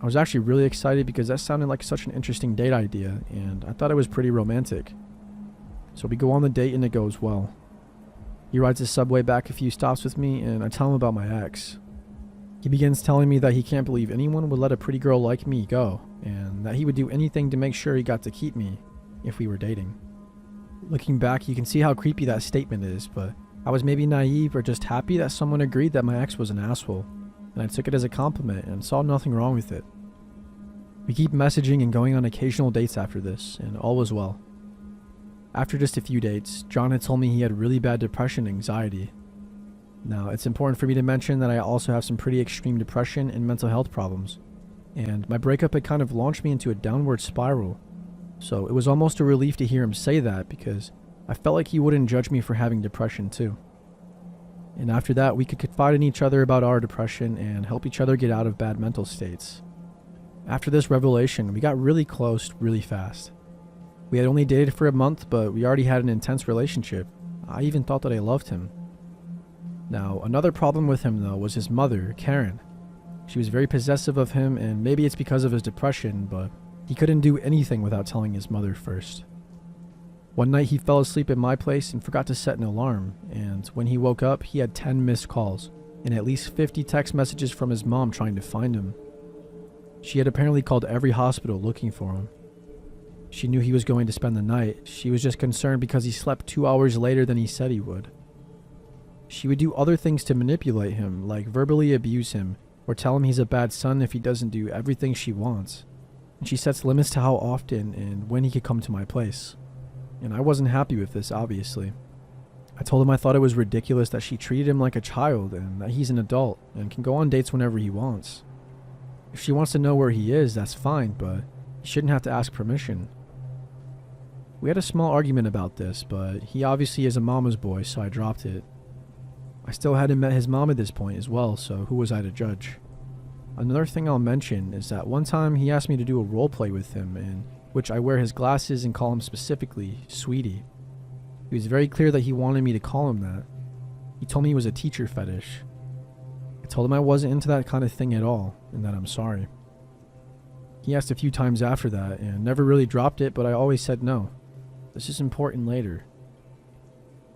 I was actually really excited because that sounded like such an interesting date idea, and I thought it was pretty romantic. So we go on the date and it goes well. He rides the subway back a few stops with me, and I tell him about my ex. He begins telling me that he can't believe anyone would let a pretty girl like me go, and that he would do anything to make sure he got to keep me if we were dating. Looking back, you can see how creepy that statement is, but I was maybe naive or just happy that someone agreed that my ex was an asshole, and I took it as a compliment and saw nothing wrong with it. We keep messaging and going on occasional dates after this, and all was well. After just a few dates, John had told me he had really bad depression and anxiety. Now, it's important for me to mention that I also have some pretty extreme depression and mental health problems, and my breakup had kind of launched me into a downward spiral, so it was almost a relief to hear him say that because I felt like he wouldn't judge me for having depression too. And after that, we could confide in each other about our depression and help each other get out of bad mental states. After this revelation, we got really close really fast. We had only dated for a month, but we already had an intense relationship. I even thought that I loved him. Now, another problem with him though was his mother, Karen. She was very possessive of him, and maybe it's because of his depression, but he couldn't do anything without telling his mother first. One night he fell asleep at my place and forgot to set an alarm, and when he woke up, he had 10 missed calls and at least 50 text messages from his mom trying to find him. She had apparently called every hospital looking for him. She knew he was going to spend the night. She was just concerned because he slept 2 hours later than he said he would. She would do other things to manipulate him, like verbally abuse him, or tell him he's a bad son if he doesn't do everything she wants. And she sets limits to how often and when he could come to my place. And I wasn't happy with this, obviously. I told him I thought it was ridiculous that she treated him like a child and that he's an adult and can go on dates whenever he wants. If she wants to know where he is, that's fine, but he shouldn't have to ask permission. We had a small argument about this, but he obviously is a mama's boy, so I dropped it. I still hadn't met his mom at this point as well, so who was I to judge? Another thing I'll mention is that one time he asked me to do a role play with him, in which I wear his glasses and call him specifically Sweetie. He was very clear that he wanted me to call him that. He told me he was a teacher fetish. I told him I wasn't into that kind of thing at all, and that I'm sorry. He asked a few times after that, and never really dropped it, but I always said no. This is important later.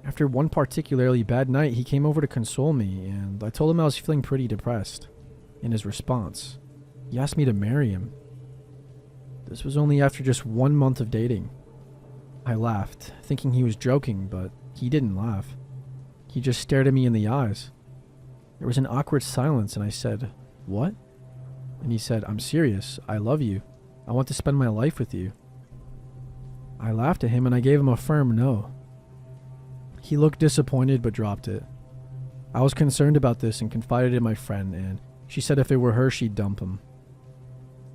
After one particularly bad night, he came over to console me, and I told him I was feeling pretty depressed. In his response, he asked me to marry him. This was only after just 1 month of dating. I laughed, thinking he was joking, but he didn't laugh. He just stared at me in the eyes. There was an awkward silence, and I said, "What?" And he said, "I'm serious. I love you. I want to spend my life with you." I laughed at him, and I gave him a firm no. He looked disappointed but dropped it. I was concerned about this and confided in my friend, and she said if it were her, she'd dump him.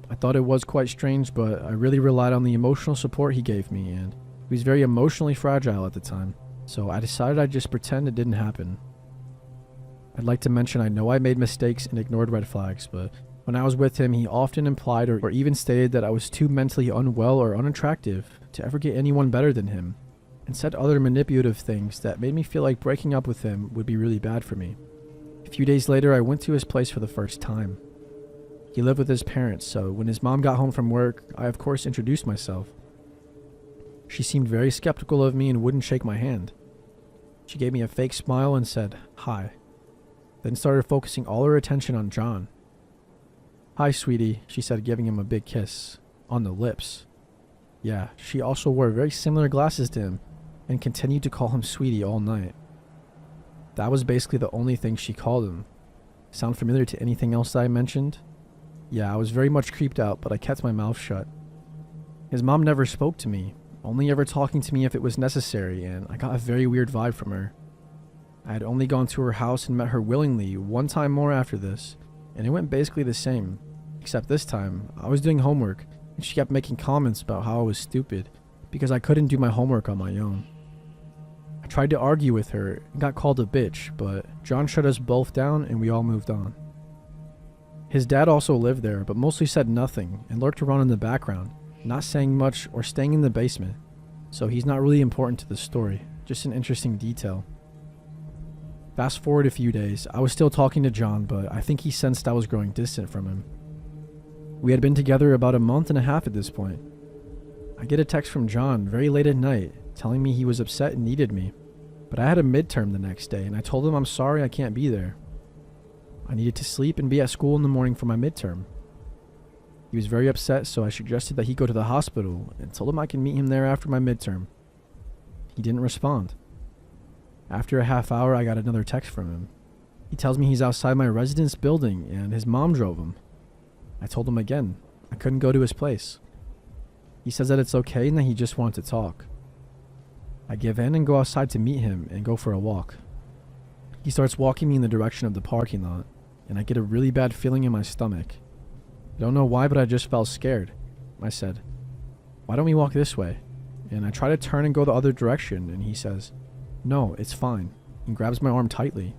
I thought it was quite strange, but I really relied on the emotional support he gave me, and he was very emotionally fragile at the time, so I decided I'd just pretend it didn't happen. I'd like to mention I know I made mistakes and ignored red flags, but when I was with him, he often implied or even stated that I was too mentally unwell or unattractive to ever get anyone better than him, and said other manipulative things that made me feel like breaking up with him would be really bad for me. A few days later, I went to his place for the first time. He lived with his parents, so when his mom got home from work, I of course introduced myself. She seemed very skeptical of me and wouldn't shake my hand. She gave me a fake smile and said, "Hi," then started focusing all her attention on John. "Hi, sweetie," she said, giving him a big kiss. On the lips. Yeah, she also wore very similar glasses to him, and continued to call him sweetie all night. That was basically the only thing she called him. Sound familiar to anything else that I mentioned? Yeah, I was very much creeped out, but I kept my mouth shut. His mom never spoke to me, only ever talking to me if it was necessary, and I got a very weird vibe from her. I had only gone to her house and met her willingly one time more after this, and it went basically the same, except this time, I was doing homework, and she kept making comments about how I was stupid, because I couldn't do my homework on my own. I tried to argue with her and got called a bitch, but John shut us both down and we all moved on. His dad also lived there, but mostly said nothing and lurked around in the background, not saying much or staying in the basement, so he's not really important to the story, just an interesting detail. Fast forward a few days, I was still talking to John, but I think he sensed I was growing distant from him. We had been together about a month and a half at this point. I get a text from John very late at night telling me he was upset and needed me, but I had a midterm the next day and I told him I'm sorry I can't be there. I needed to sleep and be at school in the morning for my midterm. He was very upset, so I suggested that he go to the hospital and told him I can meet him there after my midterm. He didn't respond. After a half hour, I got another text from him. He tells me he's outside my residence building and his mom drove him. I told him again I couldn't go to his place. He says that it's okay and that he just wanted to talk. I give in and go outside to meet him and go for a walk. He starts walking me in the direction of the parking lot, and I get a really bad feeling in my stomach. I don't know why, but I just felt scared. I said, "Why don't we walk this way?" And I try to turn and go the other direction, and he says, "No, it's fine," and grabs my arm tightly.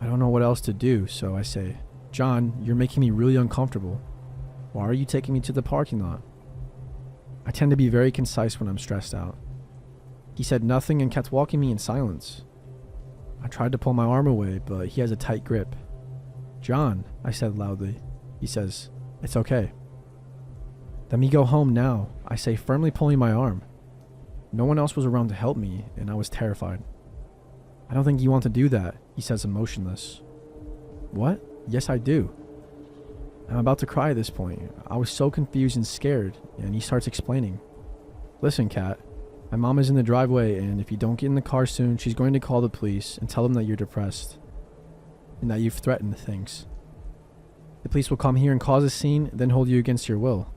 I don't know what else to do, so I say, "John, you're making me really uncomfortable. Why are you taking me to the parking lot?" I tend to be very concise when I'm stressed out. He said nothing and kept walking me in silence. I tried to pull my arm away, but he has a tight grip. "John," I said loudly. He says, "It's okay." "Let me go home now," I say, firmly pulling my arm. No one else was around to help me, and I was terrified. "I don't think you want to do that," he says, emotionless. "What? Yes, I do." I'm about to cry at this point. I was so confused and scared, and he starts explaining. "Listen, Kat, my mom is in the driveway, and if you don't get in the car soon, she's going to call the police and tell them that you're depressed and that you've threatened things. The police will come here and cause a scene, then hold you against your will."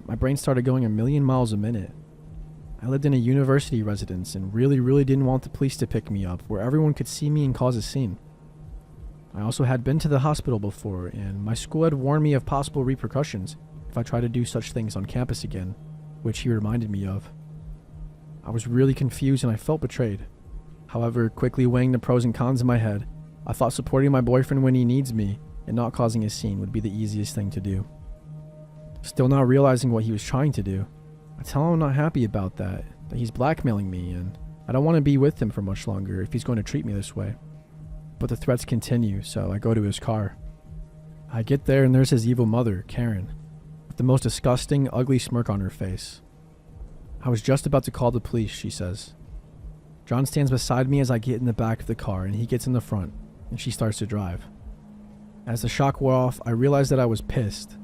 My brain started going a million miles a minute. I lived in a university residence and really didn't want the police to pick me up where everyone could see me and cause a scene. I also had been to the hospital before, and my school had warned me of possible repercussions if I tried to do such things on campus again, which he reminded me of. I was really confused and I felt betrayed. However, quickly weighing the pros and cons in my head, I thought supporting my boyfriend when he needs me and not causing a scene would be the easiest thing to do. Still not realizing what he was trying to do, I tell him I'm not happy about that he's blackmailing me and I don't want to be with him for much longer if he's going to treat me this way. But the threats continue, so I go to his car. I get there and there's his evil mother, Karen, with the most disgusting, ugly smirk on her face. "I was just about to call the police," she says. John stands beside me as I get in the back of the car and he gets in the front, and she starts to drive. As the shock wore off, I realized that I was pissed.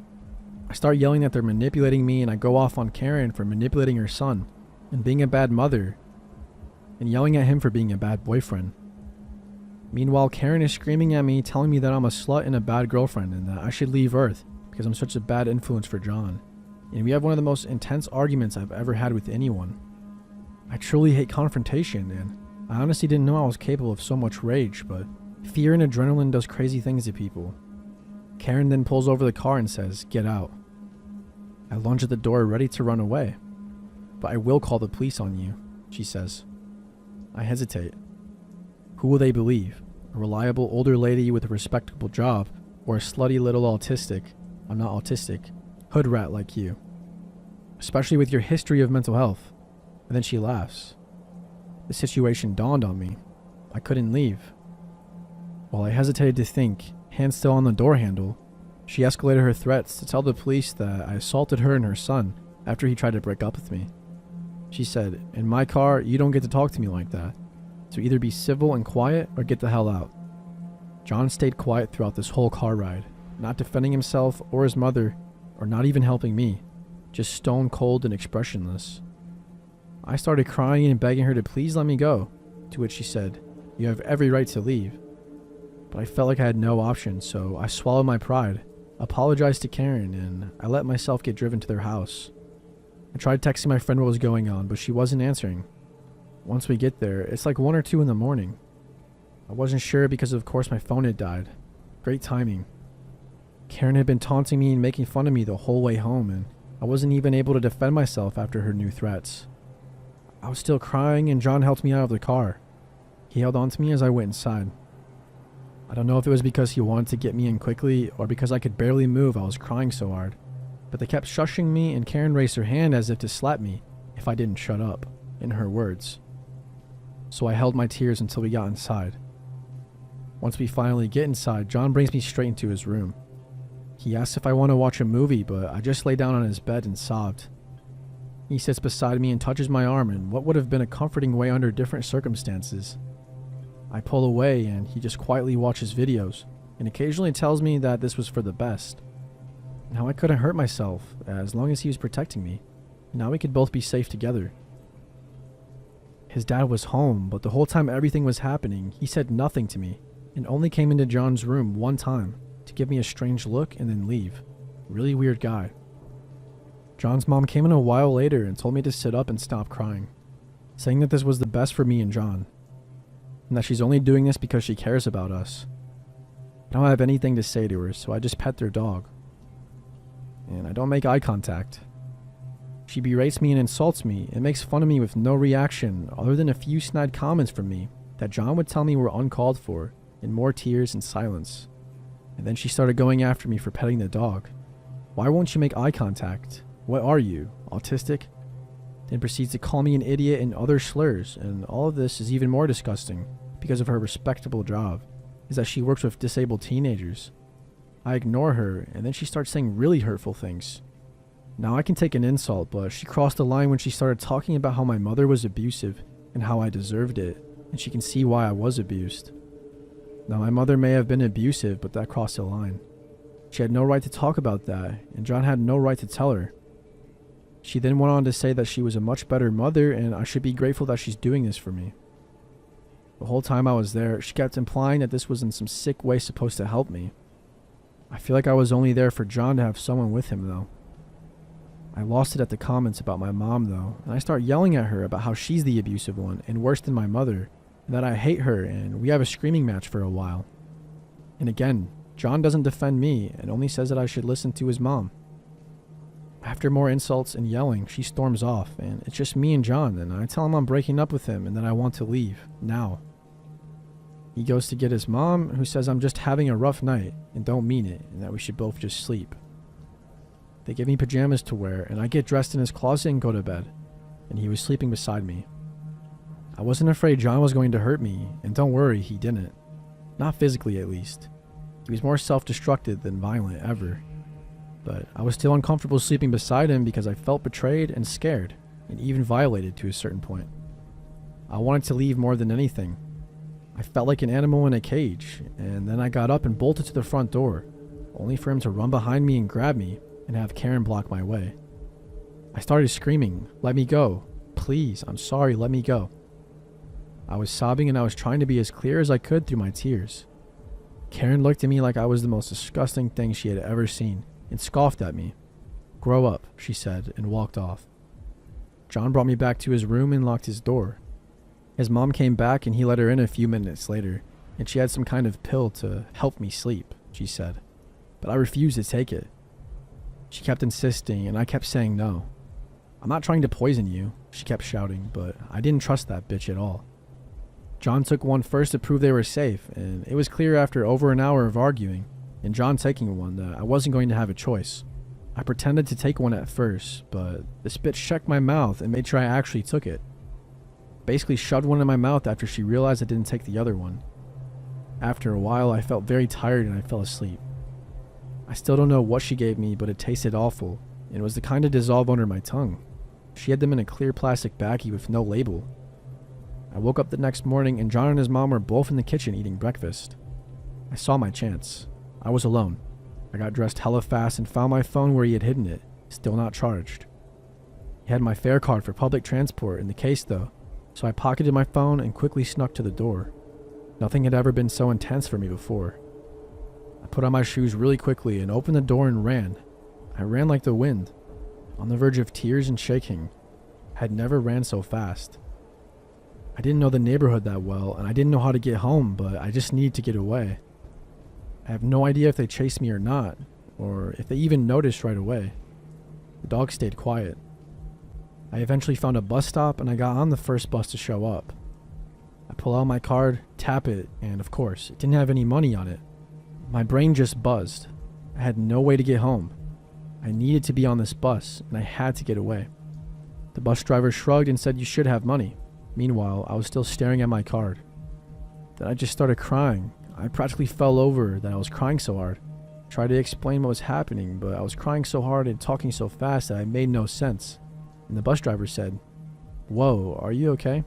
I start yelling that they're manipulating me, and I go off on Karen for manipulating her son and being a bad mother, and yelling at him for being a bad boyfriend. Meanwhile, Karen is screaming at me, telling me that I'm a slut and a bad girlfriend and that I should leave Earth because I'm such a bad influence for John. And we have one of the most intense arguments I've ever had with anyone. I truly hate confrontation, and I honestly didn't know I was capable of so much rage, but fear and adrenaline does crazy things to people. Karen then pulls over the car and says, "Get out." I lunge at the door ready to run away. "But I will call the police on you," she says. I hesitate. Who will they believe? A reliable older lady with a respectable job, or a slutty little I'm not autistic, hood rat like you? Especially with your history of mental health. And then she laughs. The situation dawned on me. I couldn't leave. While I hesitated to think, hands still on the door handle, she escalated her threats to tell the police that I assaulted her and her son after he tried to break up with me. She said, "In my car, you don't get to talk to me like that. So either be civil and quiet or get the hell out." John stayed quiet throughout this whole car ride, not defending himself or his mother, or not even helping me, just stone cold and expressionless. I started crying and begging her to please let me go, to which she said, You have every right to leave. But I felt like I had no option, so I swallowed my pride, apologized to Karen, and I let myself get driven to their house. I tried texting my friend what was going on, but she wasn't answering. Once we get there, it's like 1 or 2 in the morning. I wasn't sure because of course my phone had died. Great timing. Karen had been taunting me and making fun of me the whole way home, and I wasn't even able to defend myself after her new threats. I was still crying, and John helped me out of the car. He held on to me as I went inside. I don't know if it was because he wanted to get me in quickly or because I could barely move, I was crying so hard. But they kept shushing me, and Karen raised her hand as if to slap me if I didn't shut up, in her words. So I held my tears until we got inside. Once we finally get inside, John brings me straight into his room. He asks if I want to watch a movie, but I just lay down on his bed and sobbed. He sits beside me and touches my arm in what would have been a comforting way under different circumstances. I pull away and he just quietly watches videos and occasionally tells me that this was for the best. Now I couldn't hurt myself as long as he was protecting me. Now we could both be safe together. His dad was home, but the whole time everything was happening, he said nothing to me and only came into John's room one time to give me a strange look and then leave. Really weird guy. John's mom came in a while later and told me to sit up and stop crying, saying that this was the best for me and John, and that she's only doing this because she cares about us. I don't have anything to say to her, so I just pet their dog. And I don't make eye contact. She berates me and insults me and makes fun of me with no reaction other than a few snide comments from me that John would tell me were uncalled for, and more tears and silence. And then she started going after me for petting the dog. Why won't you make eye contact? What are you, autistic? Then proceeds to call me an idiot and other slurs, and all of this is even more disgusting because of her respectable job, is that she works with disabled teenagers. I ignore her, and then she starts saying really hurtful things. Now I can take an insult, but she crossed the line when she started talking about how my mother was abusive and how I deserved it, and she can see why I was abused. Now my mother may have been abusive, but that crossed the line. She had no right to talk about that, and John had no right to tell her. She then went on to say that she was a much better mother and I should be grateful that she's doing this for me. The whole time I was there, she kept implying that this was in some sick way supposed to help me. I feel like I was only there for John to have someone with him though. I lost it at the comments about my mom though, and I start yelling at her about how she's the abusive one and worse than my mother, and that I hate her, and we have a screaming match for a while. And again, John doesn't defend me and only says that I should listen to his mom. After more insults and yelling, she storms off, and it's just me and John, and I tell him I'm breaking up with him and that I want to leave, now. He goes to get his mom, who says I'm just having a rough night and don't mean it, and that we should both just sleep. They give me pajamas to wear, and I get dressed in his closet and go to bed, and he was sleeping beside me. I wasn't afraid John was going to hurt me, and don't worry, he didn't. Not physically, at least. He was more self-destructive than violent, ever. But I was still uncomfortable sleeping beside him because I felt betrayed and scared, and even violated to a certain point. I wanted to leave more than anything. I felt like an animal in a cage, and then I got up and bolted to the front door, only for him to run behind me and grab me, and have Karen block my way. I started screaming, "Let me go. Please, I'm sorry, let me go." I was sobbing and I was trying to be as clear as I could through my tears. Karen looked at me like I was the most disgusting thing she had ever seen and scoffed at me. "Grow up," she said, and walked off. John brought me back to his room and locked his door. His mom came back and he let her in a few minutes later, and she had some kind of pill to help me sleep, she said, but I refused to take it. She kept insisting and I kept saying no. "I'm not trying to poison you," she kept shouting, but I didn't trust that bitch at all. John took one first to prove they were safe, and it was clear after over an hour of arguing, and John taking one, that I wasn't going to have a choice. I pretended to take one at first, but this bitch checked my mouth and made sure I actually took it. Basically shoved one in my mouth after she realized I didn't take the other one. After a while, I felt very tired and I fell asleep. I still don't know what she gave me, but it tasted awful, and it was the kind to dissolve under my tongue. She had them in a clear plastic baggie with no label. I woke up the next morning and John and his mom were both in the kitchen eating breakfast. I saw my chance. I was alone. I got dressed hella fast and found my phone where he had hidden it, still not charged. He had my fare card for public transport in the case though, so I pocketed my phone and quickly snuck to the door. Nothing had ever been so intense for me before. I put on my shoes really quickly and opened the door and ran. I ran like the wind, on the verge of tears and shaking. I had never ran so fast. I didn't know the neighborhood that well, and I didn't know how to get home, but I just needed to get away. I have no idea if they chased me or not, or if they even noticed right away. The dog stayed quiet. I eventually found a bus stop, and I got on the first bus to show up. I pull out my card, tap it, and of course, it didn't have any money on it. My brain just buzzed. I had no way to get home. I needed to be on this bus, and I had to get away. The bus driver shrugged and said you should have money. Meanwhile, I was still staring at my card. Then I just started crying. I practically fell over that I was crying so hard. I tried to explain what was happening, but I was crying so hard and talking so fast that it made no sense. And the bus driver said, "Whoa, are you okay?"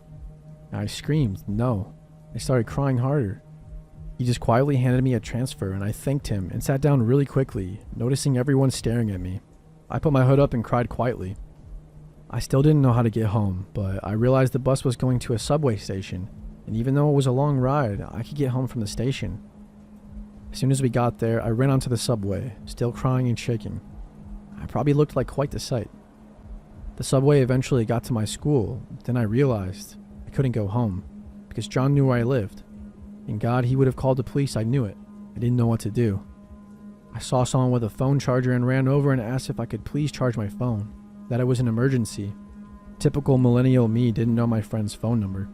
And I screamed, "No." I started crying harder. He just quietly handed me a transfer, and I thanked him and sat down really quickly, noticing everyone staring at me. I put my hood up and cried quietly. I still didn't know how to get home, but I realized the bus was going to a subway station, and even though it was a long ride, I could get home from the station. As soon as we got there, I ran onto the subway, still crying and shaking. I probably looked like quite the sight. The subway eventually got to my school, then I realized I couldn't go home, because John knew where I lived. And God, he would have called the police, I knew it. I didn't know what to do. I saw someone with a phone charger and ran over and asked if I could please charge my phone, that it was an emergency. Typical millennial me didn't know my friend's phone number.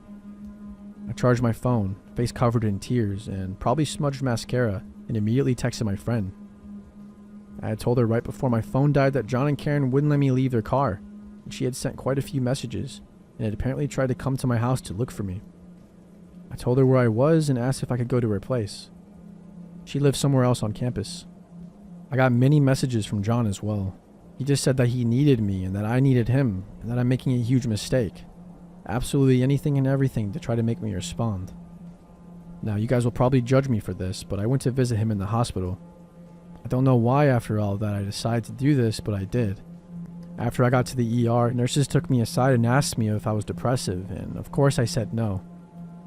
I charged my phone, face covered in tears, and probably smudged mascara, and immediately texted my friend. I had told her right before my phone died that John and Karen wouldn't let me leave their car, and she had sent quite a few messages, and had apparently tried to come to my house to look for me. I told her where I was and asked if I could go to her place. She lived somewhere else on campus. I got many messages from John as well. He just said that he needed me and that I needed him, and that I'm making a huge mistake. Absolutely anything and everything to try to make me respond. Now, you guys will probably judge me for this, but I went to visit him in the hospital. I don't know why after all that I decided to do this, but I did. After I got to the ER, nurses took me aside and asked me if I was depressive, and of course I said no.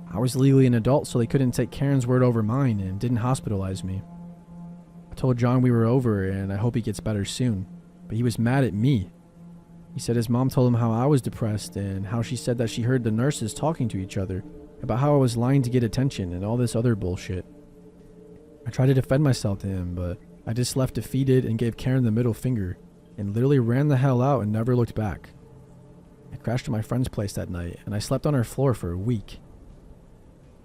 I was legally an adult, so they couldn't take Karen's word over mine and didn't hospitalize me. I told John we were over and I hope he gets better soon, but he was mad at me. He said his mom told him how I was depressed and how she said that she heard the nurses talking to each other about how I was lying to get attention and all this other bullshit. I tried to defend myself to him, but I just left defeated and gave Karen the middle finger and literally ran the hell out and never looked back. I crashed at my friend's place that night and I slept on her floor for a week.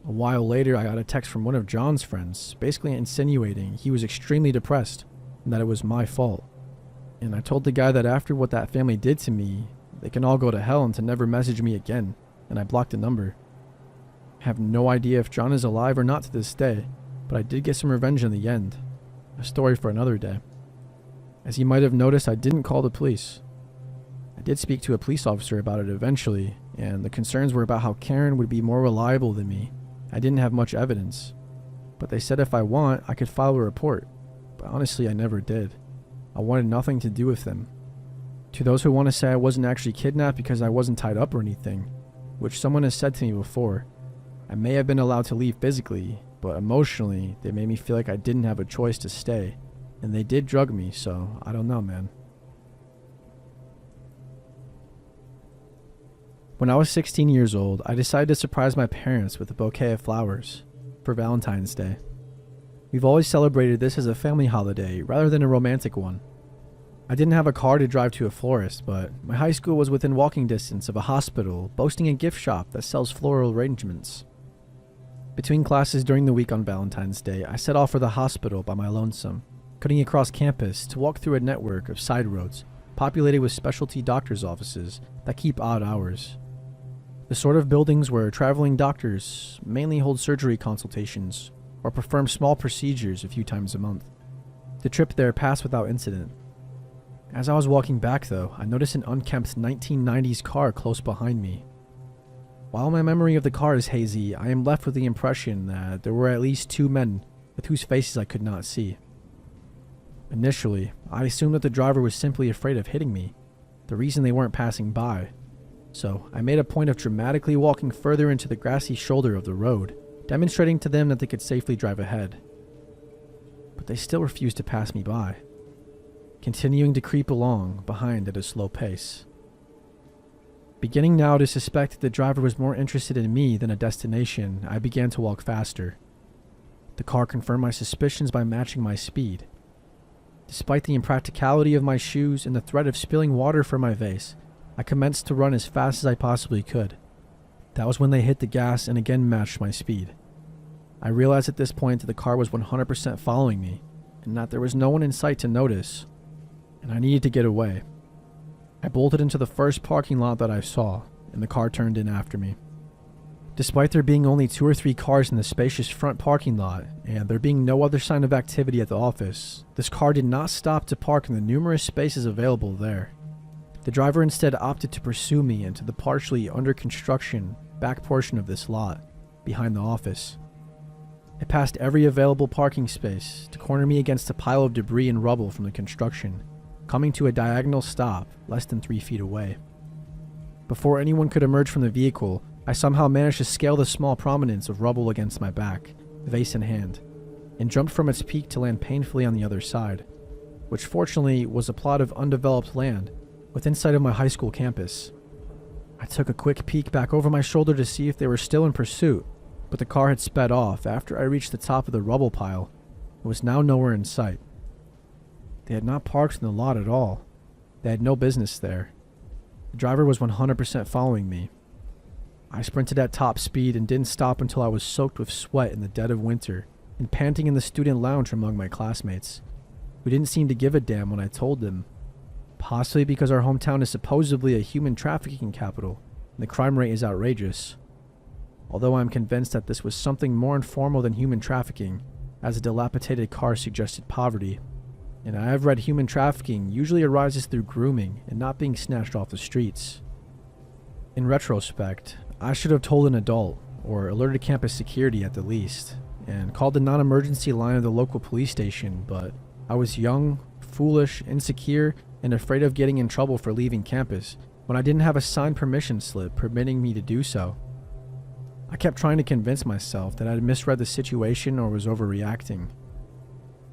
A while later, I got a text from one of John's friends, basically insinuating he was extremely depressed and that it was my fault. And I told the guy that after what that family did to me, they can all go to hell and to never message me again, and I blocked the number. I have no idea if John is alive or not to this day, but I did get some revenge in the end. A story for another day. As you might have noticed, I didn't call the police. I did speak to a police officer about it eventually, and the concerns were about how Karen would be more reliable than me. I didn't have much evidence, but they said if I want, I could file a report, but honestly I never did. I wanted nothing to do with them. To those who want to say I wasn't actually kidnapped because I wasn't tied up or anything, which someone has said to me before, I may have been allowed to leave physically, but emotionally they made me feel like I didn't have a choice to stay, and they did drug me, so I don't know, man. When I was 16 years old, I decided to surprise my parents with a bouquet of flowers for Valentine's Day. We've always celebrated this as a family holiday rather than a romantic one. I didn't have a car to drive to a florist, but my high school was within walking distance of a hospital boasting a gift shop that sells floral arrangements. Between classes during the week on Valentine's Day, I set off for the hospital by my lonesome, cutting across campus to walk through a network of side roads populated with specialty doctors' offices that keep odd hours. The sort of buildings where traveling doctors mainly hold surgery consultations or perform small procedures a few times a month. The trip there passed without incident. As I was walking back though, I noticed an unkempt 1990s car close behind me. While my memory of the car is hazy, I am left with the impression that there were at least two men with whose faces I could not see. Initially, I assumed that the driver was simply afraid of hitting me, the reason they weren't passing by. So I made a point of dramatically walking further into the grassy shoulder of the road demonstrating to them that they could safely drive ahead. But they still refused to pass me by, continuing to creep along behind at a slow pace. Beginning now to suspect that the driver was more interested in me than a destination, I began to walk faster. The car confirmed my suspicions by matching my speed. Despite the impracticality of my shoes and the threat of spilling water from my vase, I commenced to run as fast as I possibly could. That was when they hit the gas and again matched my speed. I realized at this point that the car was 100% following me, and that there was no one in sight to notice, and I needed to get away. I bolted into the first parking lot that I saw, and the car turned in after me. Despite there being only 2 or 3 cars in the spacious front parking lot, and there being no other sign of activity at the office, this car did not stop to park in the numerous spaces available there. The driver instead opted to pursue me into the partially under construction back portion of this lot, behind the office. It passed every available parking space to corner me against a pile of debris and rubble from the construction, coming to a diagonal stop less than 3 feet away. Before anyone could emerge from the vehicle, I somehow managed to scale the small prominence of rubble against my back, vase in hand, and jumped from its peak to land painfully on the other side, which fortunately was a plot of undeveloped land within sight of my high school campus. I took a quick peek back over my shoulder to see if they were still in pursuit, but the car had sped off after I reached the top of the rubble pile and was now nowhere in sight. They had not parked in the lot at all. They had no business there. The driver was 100% following me. I sprinted at top speed and didn't stop until I was soaked with sweat in the dead of winter and panting in the student lounge among my classmates, who didn't seem to give a damn when I told them. Possibly because our hometown is supposedly a human trafficking capital and the crime rate is outrageous. Although I'm convinced that this was something more informal than human trafficking, as a dilapidated car suggested poverty. And I have read human trafficking usually arises through grooming and not being snatched off the streets. In retrospect, I should have told an adult, or alerted campus security at the least, and called the non-emergency line of the local police station, but I was young, foolish, insecure, and afraid of getting in trouble for leaving campus when I didn't have a signed permission slip permitting me to do so. I kept trying to convince myself that I had misread the situation or was overreacting.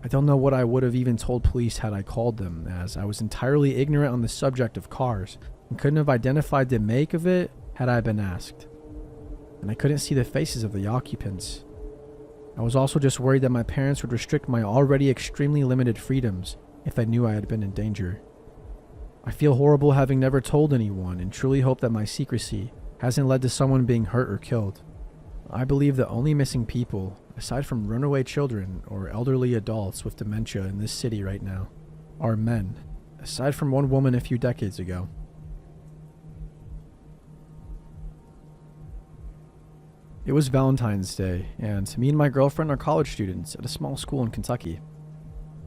I don't know what I would have even told police had I called them, as I was entirely ignorant on the subject of cars and couldn't have identified the make of it had I been asked. And I couldn't see the faces of the occupants. I was also just worried that my parents would restrict my already extremely limited freedoms if they knew I had been in danger. I feel horrible having never told anyone and truly hope that my secrecy hasn't led to someone being hurt or killed. I believe the only missing people, aside from runaway children or elderly adults with dementia in this city right now, are men, aside from one woman a few decades ago. It was Valentine's Day, and me and my girlfriend are college students at a small school in Kentucky.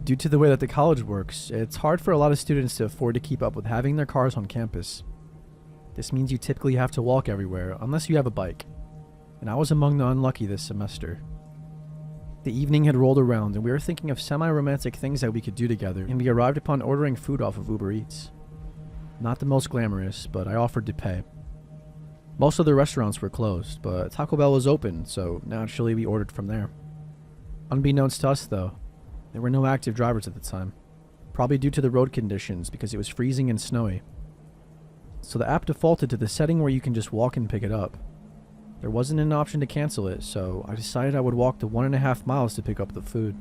Due to the way that the college works, it's hard for a lot of students to afford to keep up with having their cars on campus. This means you typically have to walk everywhere unless you have a bike, and I was among the unlucky this semester. The evening had rolled around and we were thinking of semi-romantic things that we could do together, and we arrived upon ordering food off of Uber Eats. Not the most glamorous, but I offered to pay. Most of the restaurants were closed, but Taco Bell was open, so naturally we ordered from there. Unbeknownst to us though, there were no active drivers at the time, probably due to the road conditions because it was freezing and snowy. So the app defaulted to the setting where you can just walk and pick it up. There wasn't an option to cancel it, so I decided I would walk the 1.5 miles to pick up the food.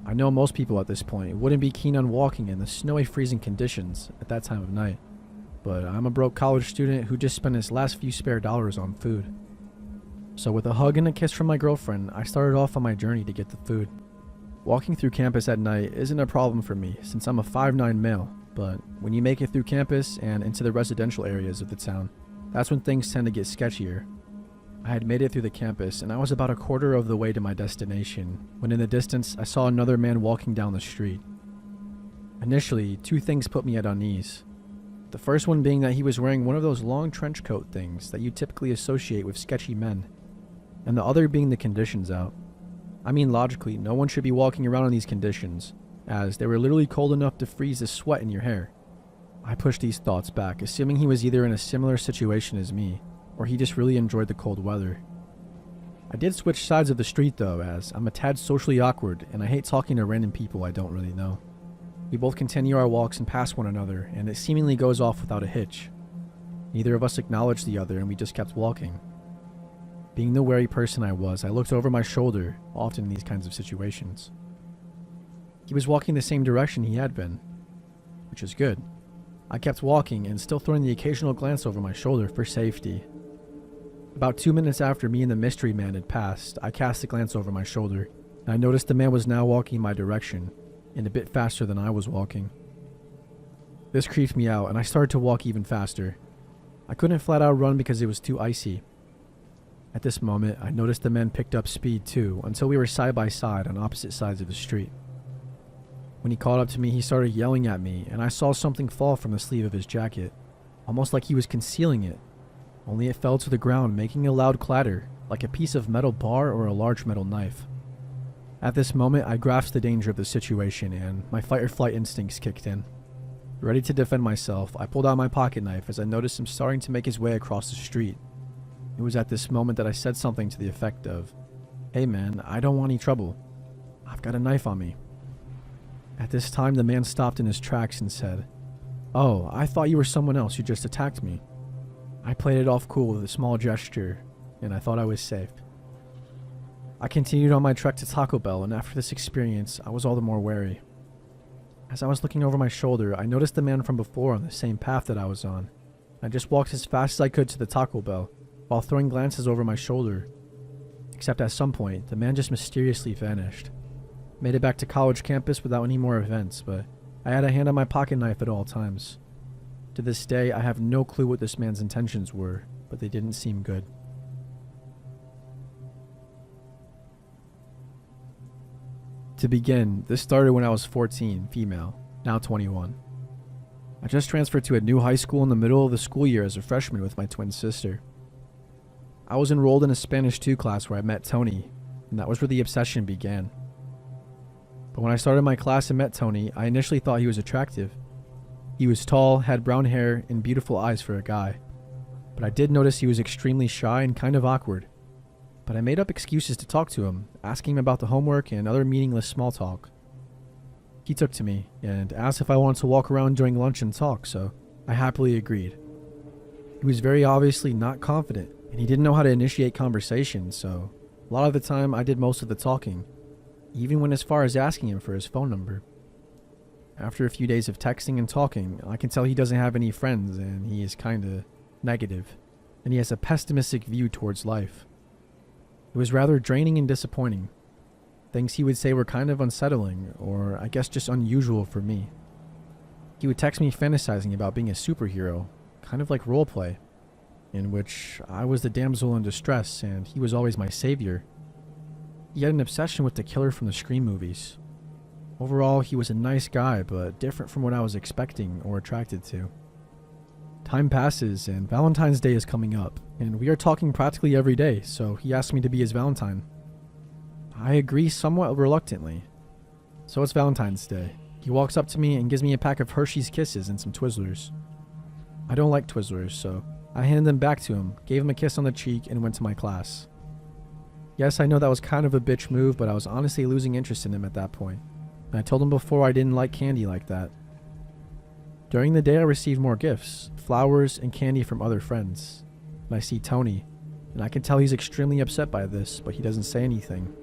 I know most people at this point wouldn't be keen on walking in the snowy freezing conditions at that time of night, but I'm a broke college student who just spent his last few spare dollars on food. So with a hug and a kiss from my girlfriend, I started off on my journey to get the food. Walking through campus at night isn't a problem for me since I'm a 5'9" male, but when you make it through campus and into the residential areas of the town, that's when things tend to get sketchier. I had made it through the campus and I was about a quarter of the way to my destination when in the distance I saw another man walking down the street. Initially, 2 things put me at unease. The first one being that he was wearing one of those long trench coat things that you typically associate with sketchy men, and the other being the conditions out. I mean, logically, no one should be walking around in these conditions, as they were literally cold enough to freeze the sweat in your hair. I pushed these thoughts back, assuming he was either in a similar situation as me, or he just really enjoyed the cold weather. I did switch sides of the street though, as I'm a tad socially awkward and I hate talking to random people I don't really know. We both continue our walks and pass one another, and it seemingly goes off without a hitch. Neither of us acknowledged the other and we just kept walking. Being the wary person I was, I looked over my shoulder, often in these kinds of situations. He was walking the same direction he had been, which is good. I kept walking and still throwing the occasional glance over my shoulder for safety. About 2 minutes after me and the mystery man had passed, I cast a glance over my shoulder, and I noticed the man was now walking my direction, and a bit faster than I was walking. This creeped me out, and I started to walk even faster. I couldn't flat out run because it was too icy. At this moment, I noticed the man picked up speed too, until we were side by side on opposite sides of the street. When he caught up to me, he started yelling at me, and I saw something fall from the sleeve of his jacket, almost like he was concealing it, only it fell to the ground, making a loud clatter, like a piece of metal bar or a large metal knife. At this moment, I grasped the danger of the situation, and my fight or flight instincts kicked in. Ready to defend myself, I pulled out my pocket knife as I noticed him starting to make his way across the street. It was at this moment that I said something to the effect of, "Hey man, I don't want any trouble. I've got a knife on me." At this time, the man stopped in his tracks and said, "Oh, I thought you were someone else who just attacked me." I played it off cool with a small gesture, and I thought I was safe. I continued on my trek to Taco Bell, and after this experience, I was all the more wary. As I was looking over my shoulder, I noticed the man from before on the same path that I was on. I just walked as fast as I could to the Taco Bell, while throwing glances over my shoulder. Except at some point, the man just mysteriously vanished. Made it back to college campus without any more events, but I had a hand on my pocket knife at all times. To this day, I have no clue what this man's intentions were, but they didn't seem good. To begin, this started when I was 14, female, now 21. I just transferred to a new high school in the middle of the school year as a freshman with my twin sister. I was enrolled in a Spanish 2 class where I met Tony, and that was where the obsession began. But when I started my class and met Tony, I initially thought he was attractive. He was tall, had brown hair, and beautiful eyes for a guy. But I did notice he was extremely shy and kind of awkward. But I made up excuses to talk to him, asking him about the homework and other meaningless small talk. He took to me and asked if I wanted to walk around during lunch and talk, so I happily agreed. He was very obviously not confident, and he didn't know how to initiate conversation, so a lot of the time I did most of the talking, even went as far as asking him for his phone number. After a few days of texting and talking, I can tell he doesn't have any friends and he is kinda negative, and he has a pessimistic view towards life. It was rather draining and disappointing. Things he would say were kind of unsettling, or I guess just unusual for me. He would text me fantasizing about being a superhero, kind of like roleplay, in which I was the damsel in distress and he was always my savior. He had an obsession with the killer from the Scream movies. Overall, he was a nice guy, but different from what I was expecting or attracted to. Time passes and Valentine's Day is coming up, and we are talking practically every day, so he asked me to be his Valentine. I agree somewhat reluctantly. So it's Valentine's Day. He walks up to me and gives me a pack of Hershey's Kisses and some Twizzlers. I don't like Twizzlers, so I handed them back to him, gave him a kiss on the cheek, and went to my class. Yes, I know that was kind of a bitch move, but I was honestly losing interest in him at that point. And I told him before I didn't like candy like that. During the day I received more gifts, flowers, and candy from other friends. And I see Tony, and I can tell he's extremely upset by this, but he doesn't say anything.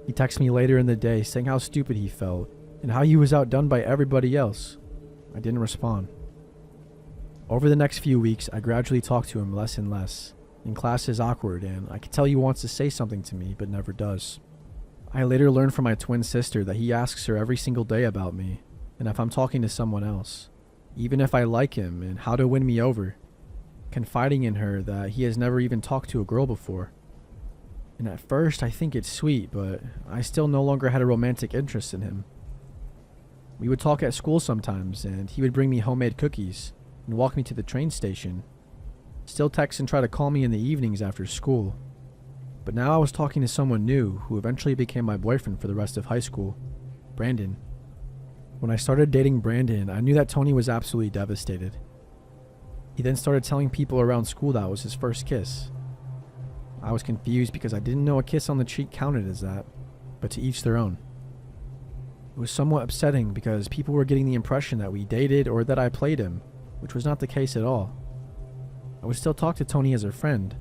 He texts me later in the day saying how stupid he felt, and how he was outdone by everybody else. I didn't respond. Over the next few weeks, I gradually talked to him less and less. In class is awkward, and I can tell he wants to say something to me, but never does. I later learned from my twin sister that he asks her every single day about me, and if I'm talking to someone else, even if I like him, and how to win me over, confiding in her that he has never even talked to a girl before. And at first I think it's sweet, but I still no longer had a romantic interest in him. We would talk at school sometimes, and he would bring me homemade cookies and walk me to the train station. Still text and try to call me in the evenings after school. But now I was talking to someone new who eventually became my boyfriend for the rest of high school, Brandon. When I started dating Brandon, I knew that Tony was absolutely devastated. He then started telling people around school that was his first kiss. I was confused because I didn't know a kiss on the cheek counted as that, but to each their own. It was somewhat upsetting because people were getting the impression that we dated or that I played him, which was not the case at all. I would still talk to Tony as a friend.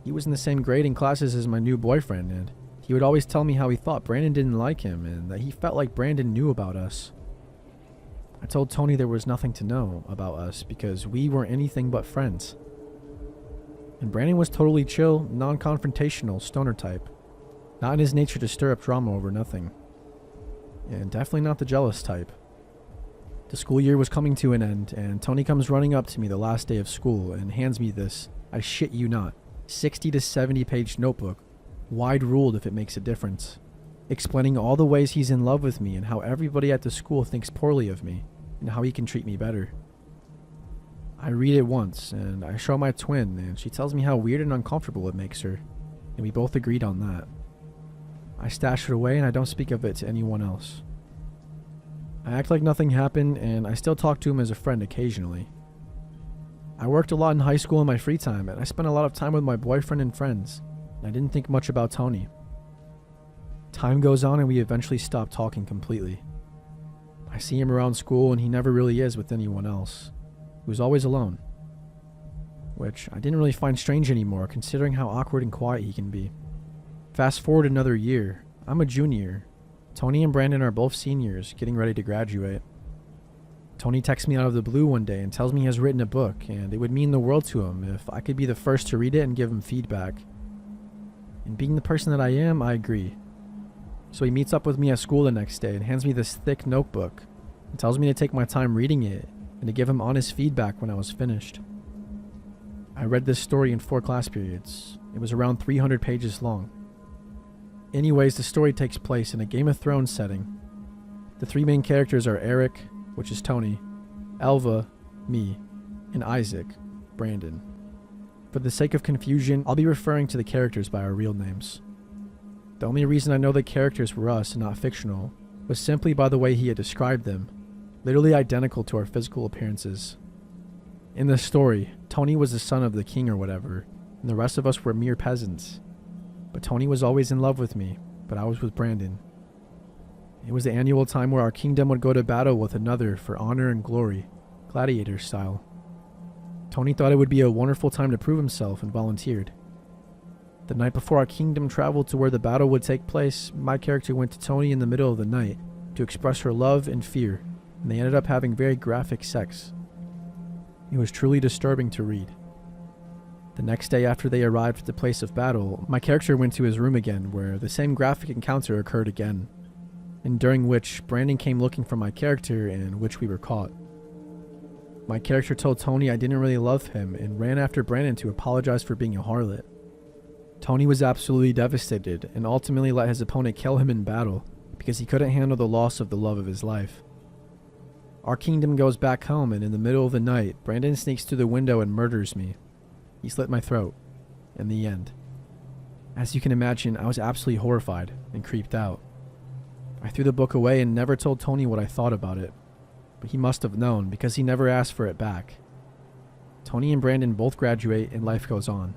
He was in the same grade and classes as my new boyfriend, and he would always tell me how he thought Brandon didn't like him and that he felt like Brandon knew about us. I told Tony there was nothing to know about us because we weren't anything but friends. And Brandon was totally chill, non-confrontational, stoner type. Not in his nature to stir up drama over nothing. And definitely not the jealous type. The school year was coming to an end, and Tony comes running up to me the last day of school and hands me this, I shit you not, 60 to 70 page notebook, wide ruled if it makes a difference, explaining all the ways he's in love with me and how everybody at the school thinks poorly of me, and how he can treat me better. I read it once, and I show my twin, and she tells me how weird and uncomfortable it makes her, and we both agreed on that. I stash it away and I don't speak of it to anyone else. I act like nothing happened, and I still talk to him as a friend occasionally. I worked a lot in high school in my free time, and I spent a lot of time with my boyfriend and friends, and I didn't think much about Tony. Time goes on and we eventually stop talking completely. I see him around school and he never really is with anyone else. He was always alone. Which I didn't really find strange anymore, considering how awkward and quiet he can be. Fast forward another year. I'm a junior. Tony and Brandon are both seniors, getting ready to graduate. Tony texts me out of the blue one day and tells me he has written a book, and it would mean the world to him if I could be the first to read it and give him feedback. And being the person that I am, I agree. So he meets up with me at school the next day and hands me this thick notebook and tells me to take my time reading it and to give him honest feedback when I was finished. I read this story in 4 class periods. It was around 300 pages long. Anyways, the story takes place in a Game of Thrones setting. The 3 main characters are Eric, which is Tony, Elva, me, and Isaac, Brandon. For the sake of confusion, I'll be referring to the characters by our real names. The only reason I know the characters were us and not fictional was simply by the way he had described them, literally identical to our physical appearances. In the story, Tony was the son of the king or whatever, and the rest of us were mere peasants. But Tony was always in love with me, but I was with Brandon. It was the annual time where our kingdom would go to battle with another for honor and glory, gladiator style. Tony thought it would be a wonderful time to prove himself and volunteered. The night before our kingdom traveled to where the battle would take place, my character went to Tony in the middle of the night to express her love and fear, and they ended up having very graphic sex. It was truly disturbing to read. The next day after they arrived at the place of battle, my character went to his room again where the same graphic encounter occurred again, and during which Brandon came looking for my character and in which we were caught. My character told Tony I didn't really love him and ran after Brandon to apologize for being a harlot. Tony was absolutely devastated and ultimately let his opponent kill him in battle because he couldn't handle the loss of the love of his life. Our kingdom goes back home, and in the middle of the night, Brandon sneaks through the window and murders me. He slit my throat. In the end. As you can imagine, I was absolutely horrified and creeped out. I threw the book away and never told Tony what I thought about it, but he must have known because he never asked for it back. Tony and Brandon both graduate and life goes on.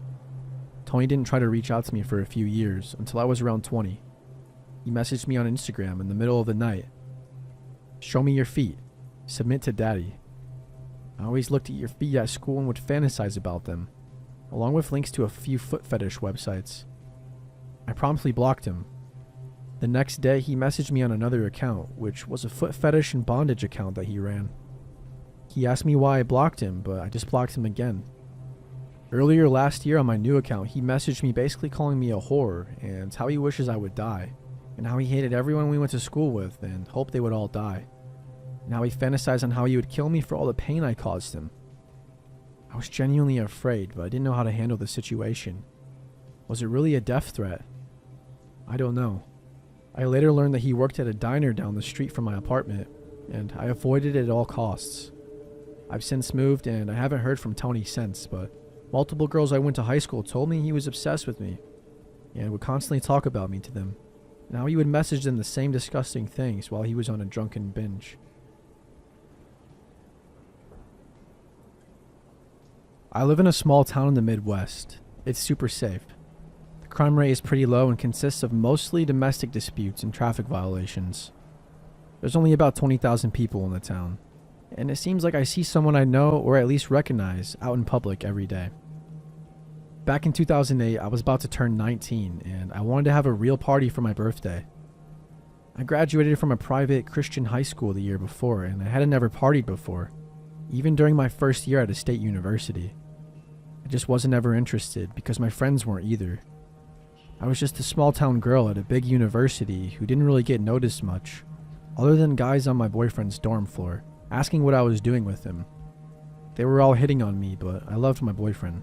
Tony didn't try to reach out to me for a few years until I was around 20. He messaged me on Instagram in the middle of the night. Show me your feet. Submit to daddy. I always looked at your feet at school and would fantasize about them, along with links to a few foot fetish websites. I promptly blocked him. The next day, he messaged me on another account, which was a foot fetish and bondage account that he ran. He asked me why I blocked him, but I just blocked him again. Earlier last year on my new account, he messaged me basically calling me a whore and how he wishes I would die, and how he hated everyone we went to school with and hoped they would all die, and how he fantasized on how he would kill me for all the pain I caused him. I was genuinely afraid, but I didn't know how to handle the situation. Was it really a death threat? I don't know. I later learned that he worked at a diner down the street from my apartment, and I avoided it at all costs. I've since moved, and I haven't heard from Tony since, but multiple girls I went to high school told me he was obsessed with me, and would constantly talk about me to them, and how he would message them the same disgusting things while he was on a drunken binge. I live in a small town in the Midwest. It's super safe. crime rate is pretty low and consists of mostly domestic disputes and traffic violations. There's only about 20,000 people in the town, and it seems like I see someone I know or at least recognize out in public every day. Back in 2008, I was about to turn 19, and I wanted to have a real party for my birthday. I graduated from a private Christian high school the year before, and I hadn't ever partied before, even during my first year at a state university. I just wasn't ever interested because my friends weren't either. I was just a small town girl at a big university who didn't really get noticed much, other than guys on my boyfriend's dorm floor asking what I was doing with him. They were all hitting on me, but I loved my boyfriend.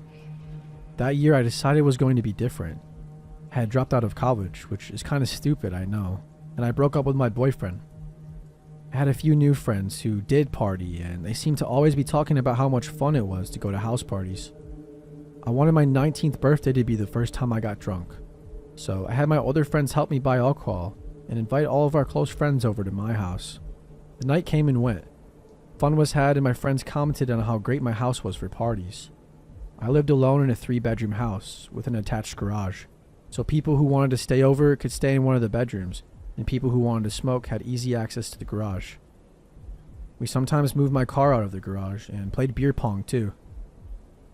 That year I decided it was going to be different. I had dropped out of college, which is kind of stupid, I know, and I broke up with my boyfriend. I had a few new friends who did party, and they seemed to always be talking about how much fun it was to go to house parties. I wanted my 19th birthday to be the first time I got drunk, so I had my older friends help me buy alcohol and invite all of our close friends over to my house. The night came and went. Fun was had, and my friends commented on how great my house was for parties. I lived alone in a 3-bedroom house with an attached garage, so people who wanted to stay over could stay in one of the bedrooms, and people who wanted to smoke had easy access to the garage. We sometimes moved my car out of the garage and played beer pong too.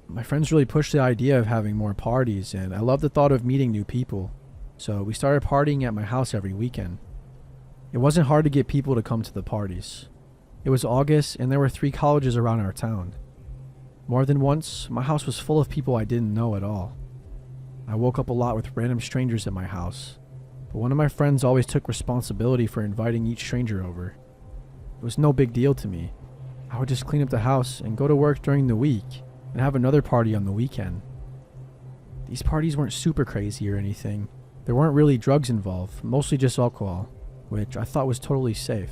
My friends really pushed the idea of having more parties, and I loved the thought of meeting new people, so we started partying at my house every weekend. It wasn't hard to get people to come to the parties. It was August, and there were 3 colleges around our town. More than once, my house was full of people I didn't know at all. I woke up a lot with random strangers at my house, but one of my friends always took responsibility for inviting each stranger over. It was no big deal to me. I would just clean up the house and go to work during the week and have another party on the weekend. These parties weren't super crazy or anything. There weren't really drugs involved, mostly just alcohol, which I thought was totally safe.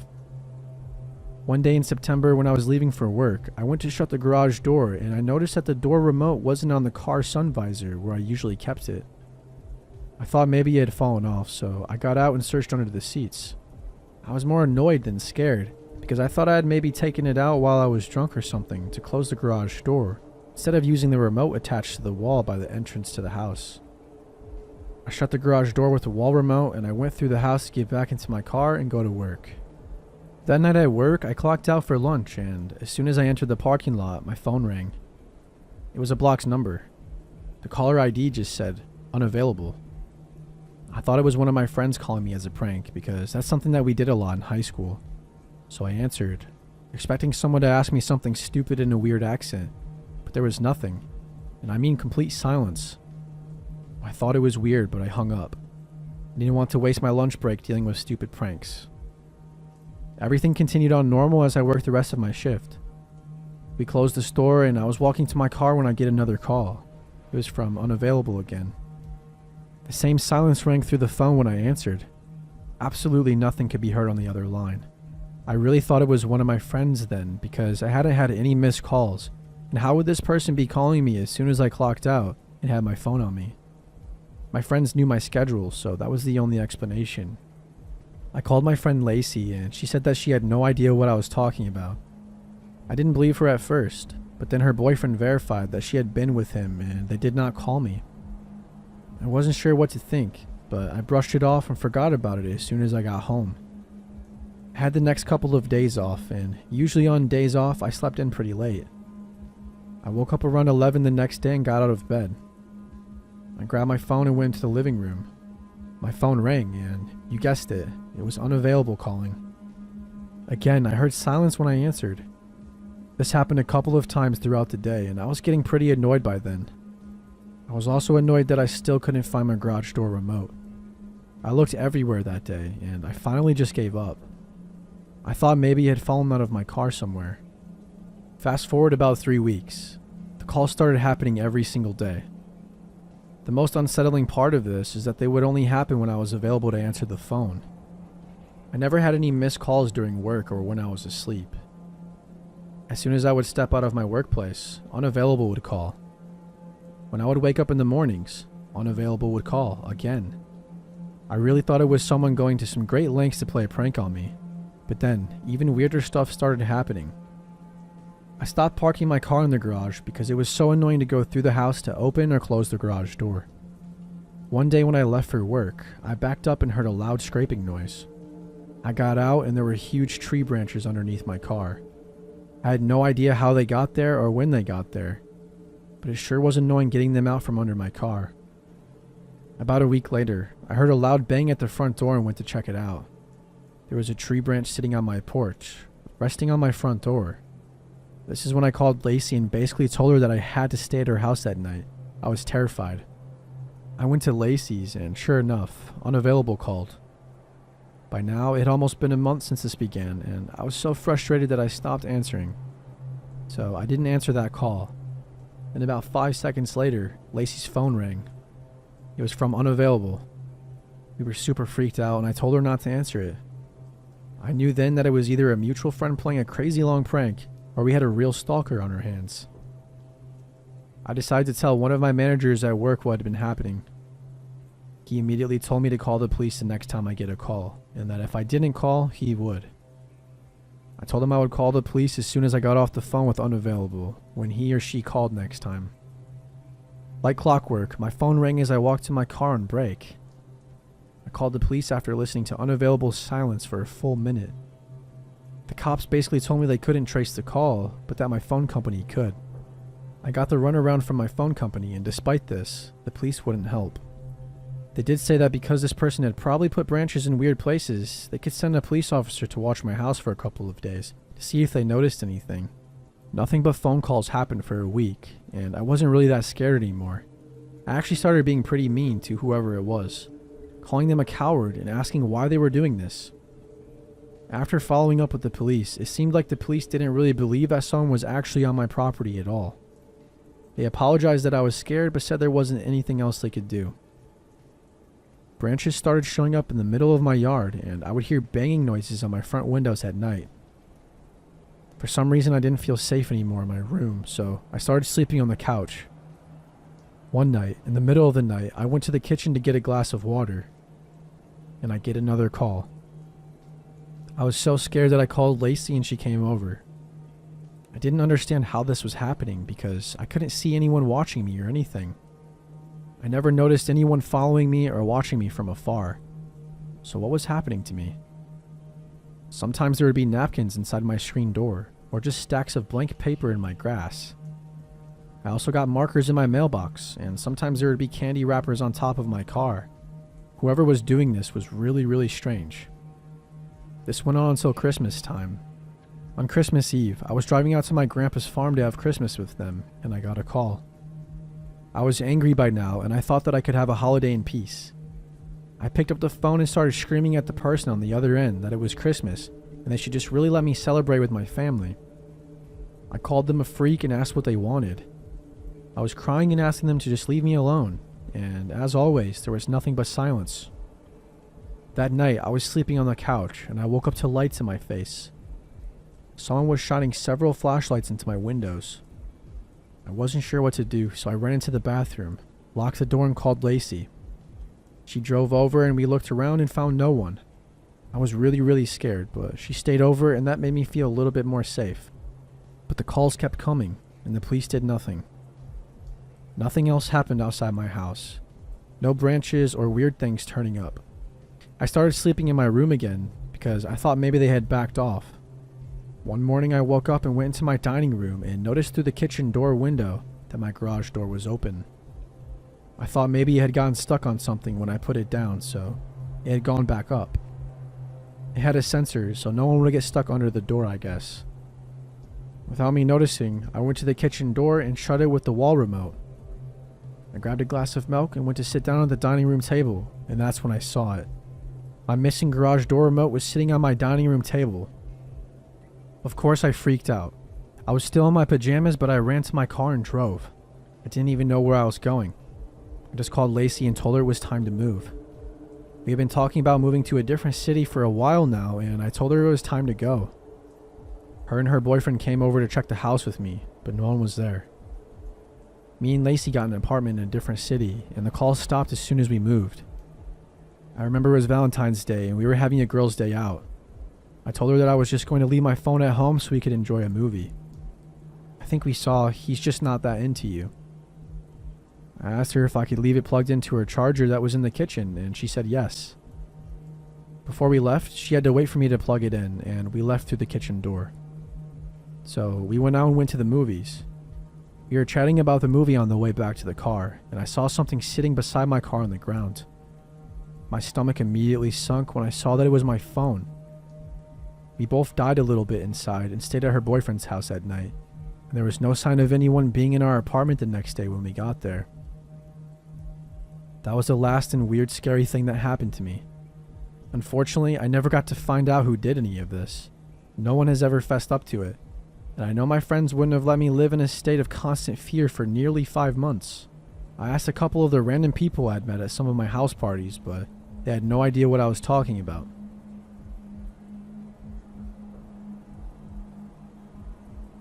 One day in September when I was leaving for work, I went to shut the garage door and I noticed that the door remote wasn't on the car sun visor where I usually kept it. I thought maybe it had fallen off, so I got out and searched under the seats. I was more annoyed than scared because I thought I had maybe taken it out while I was drunk or something to close the garage door, instead of using the remote attached to the wall by the entrance to the house. I shut the garage door with the wall remote and I went through the house to get back into my car and go to work. That night at work, I clocked out for lunch, and as soon as I entered the parking lot, my phone rang. It was a blocked number. The caller ID just said, unavailable. I thought it was one of my friends calling me as a prank, because that's something that we did a lot in high school. So I answered, expecting someone to ask me something stupid in a weird accent, but there was nothing, and I mean complete silence. I thought it was weird, but I hung up. I didn't want to waste my lunch break dealing with stupid pranks. Everything continued on normal as I worked the rest of my shift. We closed the store and I was walking to my car when I get another call. It was from unavailable again. The same silence rang through the phone when I answered. Absolutely nothing could be heard on the other line. I really thought it was one of my friends then because I hadn't had any missed calls, and how would this person be calling me as soon as I clocked out and had my phone on me? My friends knew my schedule, so that was the only explanation. I called my friend Lacey and she said that she had no idea what I was talking about. I didn't believe her at first, but then her boyfriend verified that she had been with him and they did not call me. I wasn't sure what to think, but I brushed it off and forgot about it as soon as I got home. I had the next couple of days off, and usually on days off I slept in pretty late. I woke up around 11 the next day and got out of bed. I grabbed my phone and went into the living room. My phone rang and, you guessed it, it was unavailable calling. Again, I heard silence when I answered. This happened a couple of times throughout the day and I was getting pretty annoyed by then. I was also annoyed that I still couldn't find my garage door remote. I looked everywhere that day and I finally just gave up. I thought maybe it had fallen out of my car somewhere. Fast forward about 3 weeks. The calls started happening every single day. The most unsettling part of this is that they would only happen when I was available to answer the phone. I never had any missed calls during work or when I was asleep. As soon as I would step out of my workplace, unavailable would call. When I would wake up in the mornings, unavailable would call again. I really thought it was someone going to some great lengths to play a prank on me, but then even weirder stuff started happening. I stopped parking my car in the garage because it was so annoying to go through the house to open or close the garage door. One day when I left for work, I backed up and heard a loud scraping noise. I got out and there were huge tree branches underneath my car. I had no idea how they got there or when they got there, but it sure was annoying getting them out from under my car. About a week later, I heard a loud bang at the front door and went to check it out. There was a tree branch sitting on my porch, resting on my front door. This is when I called Lacey and basically told her that I had to stay at her house that night. I was terrified. I went to Lacey's and sure enough, Unavailable called. By now, it had almost been a month since this began and I was so frustrated that I stopped answering. So I didn't answer that call. Then about 5 seconds later, Lacey's phone rang. It was from Unavailable. We were super freaked out and I told her not to answer it. I knew then that it was either a mutual friend playing a crazy long prank or we had a real stalker on our hands. I decided to tell one of my managers at work what had been happening. He immediately told me to call the police the next time I get a call, and that if I didn't call, he would. I told him I would call the police as soon as I got off the phone with Unavailable, when he or she called next time. Like clockwork, my phone rang as I walked to my car on break. I called the police after listening to Unavailable's silence for a full minute. The cops basically told me they couldn't trace the call, but that my phone company could. I got the runaround from my phone company, and despite this, the police wouldn't help. They did say that because this person had probably put branches in weird places, they could send a police officer to watch my house for a couple of days to see if they noticed anything. Nothing but phone calls happened for a week, and I wasn't really that scared anymore. I actually started being pretty mean to whoever it was, calling them a coward and asking why they were doing this. After following up with the police, it seemed like the police didn't really believe that someone was actually on my property at all. They apologized that I was scared but said there wasn't anything else they could do. Branches started showing up in the middle of my yard and I would hear banging noises on my front windows at night. For some reason I didn't feel safe anymore in my room, so I started sleeping on the couch. One night, in the middle of the night, I went to the kitchen to get a glass of water, and I get another call. I was so scared that I called Lacey and she came over. I didn't understand how this was happening because I couldn't see anyone watching me or anything. I never noticed anyone following me or watching me from afar. So what was happening to me? Sometimes there would be napkins inside my screen door, or just stacks of blank paper in my grass. I also got markers in my mailbox, and sometimes there would be candy wrappers on top of my car. Whoever was doing this was really strange. This went on until Christmas time. On Christmas Eve, I was driving out to my grandpa's farm to have Christmas with them, and I got a call. I was angry by now, and I thought that I could have a holiday in peace. I picked up the phone and started screaming at the person on the other end that it was Christmas, and they should just really let me celebrate with my family. I called them a freak and asked what they wanted. I was crying and asking them to just leave me alone, and as always, there was nothing but silence. That night, I was sleeping on the couch, and I woke up to lights in my face. Someone was shining several flashlights into my windows. I wasn't sure what to do, so I ran into the bathroom, locked the door and called Lacey. She drove over and we looked around and found no one. I was really scared, but she stayed over and that made me feel a little bit more safe. But the calls kept coming, and the police did nothing. Nothing else happened outside my house. No branches or weird things turning up. I started sleeping in my room again because I thought maybe they had backed off. One morning I woke up and went into my dining room and noticed through the kitchen door window that my garage door was open. I thought maybe it had gotten stuck on something when I put it down, so it had gone back up. It had a sensor, so no one would get stuck under the door, I guess. Without me noticing, I went to the kitchen door and shut it with the wall remote. I grabbed a glass of milk and went to sit down at the dining room table, and that's when I saw it. My missing garage door remote was sitting on my dining room table. Of course I freaked out. I was still in my pajamas, but I ran to my car and drove. I didn't even know where I was going. I just called Lacey and told her it was time to move. We had been talking about moving to a different city for a while now, and I told her it was time to go. Her and her boyfriend came over to check the house with me, but no one was there. Me and Lacey got an apartment in a different city, and the calls stopped as soon as we moved. I remember it was Valentine's Day, and we were having a girls' day out. I told her that I was just going to leave my phone at home so we could enjoy a movie. I think we saw He's Just Not That Into You. I asked her if I could leave it plugged into her charger that was in the kitchen, and she said yes. Before we left, she had to wait for me to plug it in, and we left through the kitchen door. So we went out and went to the movies. We were chatting about the movie on the way back to the car, and I saw something sitting beside my car on the ground. My stomach immediately sunk when I saw that it was my phone. We both died a little bit inside and stayed at her boyfriend's house at night, and there was no sign of anyone being in our apartment the next day when we got there. That was the last and weird, scary thing that happened to me. Unfortunately, I never got to find out who did any of this. No one has ever fessed up to it, and I know my friends wouldn't have let me live in a state of constant fear for nearly 5 months. I asked a couple of the random people I'd met at some of my house parties, but they had no idea what I was talking about.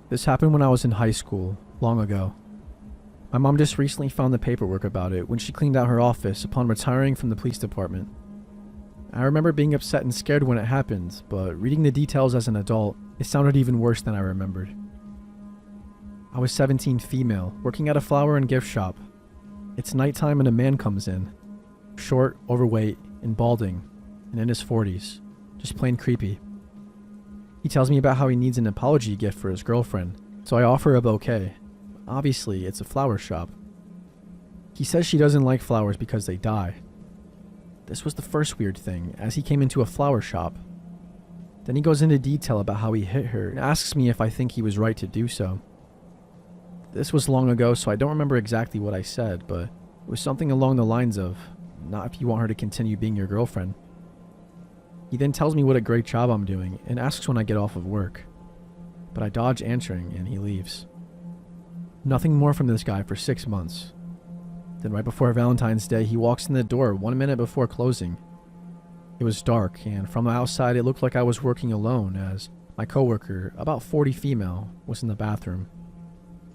This happened when I was in high school, long ago. My mom just recently found the paperwork about it when she cleaned out her office upon retiring from the police department. I remember being upset and scared when it happened, but reading the details as an adult, it sounded even worse than I remembered. I was 17, female, working at a flower and gift shop. It's nighttime and a man comes in. Short, overweight, and balding, and in his 40s. Just plain creepy. He tells me about how he needs an apology gift for his girlfriend, so I offer a bouquet. Obviously, it's a flower shop. He says she doesn't like flowers because they die. This was the first weird thing, as he came into a flower shop. Then he goes into detail about how he hit her and asks me if I think he was right to do so. This was long ago, so I don't remember exactly what I said, but it was something along the lines of, not if you want her to continue being your girlfriend. He then tells me what a great job I'm doing and asks when I get off of work. But I dodge answering and he leaves. Nothing more from this guy for 6 months. Then right before Valentine's Day, he walks in the door 1 minute before closing. It was dark, and from the outside it looked like I was working alone, as my coworker, about 40 female, was in the bathroom.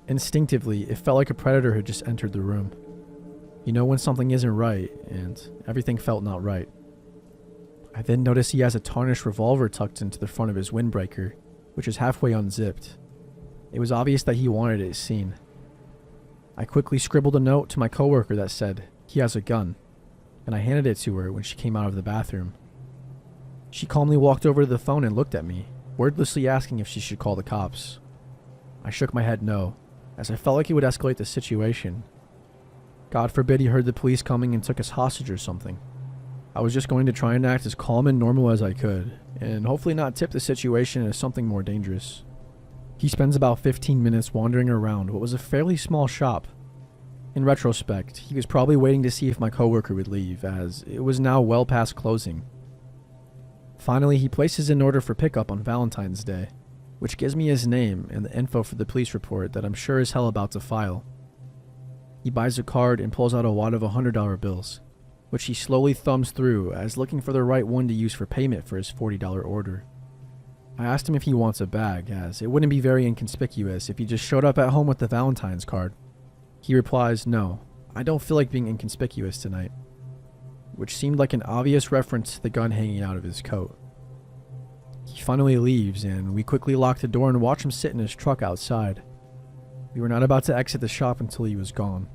Instinctively, it felt like a predator had just entered the room. You know when something isn't right, and everything felt not right. I then notice he has a tarnished revolver tucked into the front of his windbreaker, which is halfway unzipped. It was obvious that he wanted it seen. I quickly scribbled a note to my coworker that said, "He has a gun," and I handed it to her when she came out of the bathroom. She calmly walked over to the phone and looked at me, wordlessly asking if she should call the cops. I shook my head no, as I felt like it would escalate the situation. God forbid he heard the police coming and took us hostage or something. I was just going to try and act as calm and normal as I could, and hopefully not tip the situation into something more dangerous. He spends about 15 minutes wandering around what was a fairly small shop. In retrospect, he was probably waiting to see if my coworker would leave, as it was now well past closing. Finally, he places an order for pickup on Valentine's Day, which gives me his name and the info for the police report that I'm sure as hell about to file. He buys a card and pulls out a wad of $100 bills, which he slowly thumbs through as looking for the right one to use for payment for his $40 order. I asked him if he wants a bag, as it wouldn't be very inconspicuous if he just showed up at home with the Valentine's card. He replies, "No, I don't feel like being inconspicuous tonight," which seemed like an obvious reference to the gun hanging out of his coat. He finally leaves, and we quickly lock the door and watch him sit in his truck outside. We were not about to exit the shop until he was gone.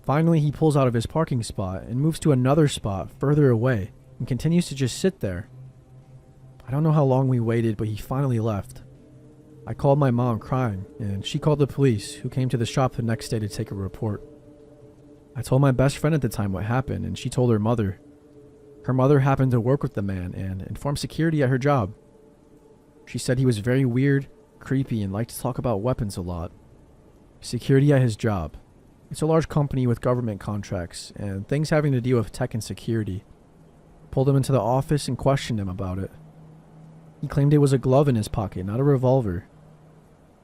Finally, he pulls out of his parking spot and moves to another spot further away and continues to just sit there. I don't know how long we waited, but he finally left. I called my mom crying, and she called the police, who came to the shop the next day to take a report. I told my best friend at the time what happened, and she told her mother. Her mother happened to work with the man and informed security at her job. She said he was very weird, creepy, and liked to talk about weapons a lot. Security at his job. It's a large company with government contracts and things having to do with tech and security. Pulled him into the office and questioned him about it. He claimed it was a glove in his pocket, not a revolver.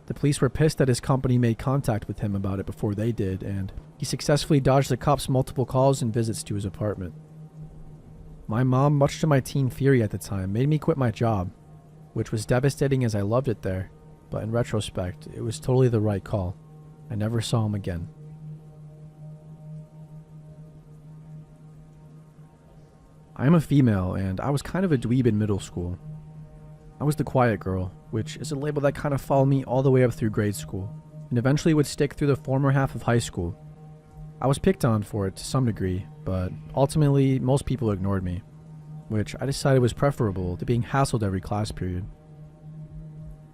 The police were pissed that his company made contact with him about it before they did, and he successfully dodged the cops' multiple calls and visits to his apartment. My mom, much to my teen fury at the time, made me quit my job, which was devastating as I loved it there, but in retrospect, it was totally the right call. I never saw him again. I am a female, and I was kind of a dweeb in middle school. I was the quiet girl, which is a label that kind of followed me all the way up through grade school, and eventually would stick through the former half of high school. I was picked on for it to some degree, but ultimately most people ignored me, which I decided was preferable to being hassled every class period.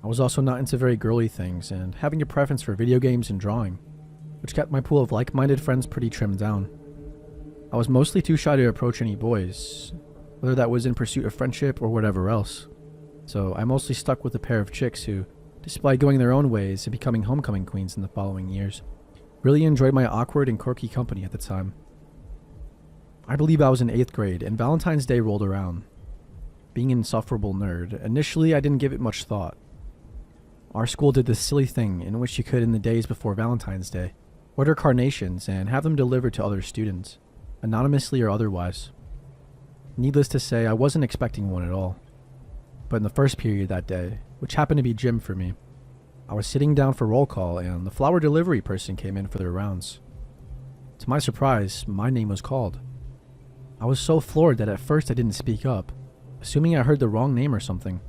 I was also not into very girly things and having a preference for video games and drawing, which kept my pool of like-minded friends pretty trimmed down. I was mostly too shy to approach any boys, whether that was in pursuit of friendship or whatever else, so I mostly stuck with a pair of chicks who, despite going their own ways and becoming homecoming queens in the following years, really enjoyed my awkward and quirky company at the time. I believe I was in 8th grade and Valentine's Day rolled around. Being an insufferable nerd, initially I didn't give it much thought. Our school did this silly thing in which you could, in the days before Valentine's Day, order carnations and have them delivered to other students, anonymously or otherwise. Needless to say, I wasn't expecting one at all. But in the first period that day, which happened to be gym for me, I was sitting down for roll call and the flower delivery person came in for their rounds. To my surprise, my name was called. I was so floored that at first I didn't speak up, assuming I heard the wrong name or something.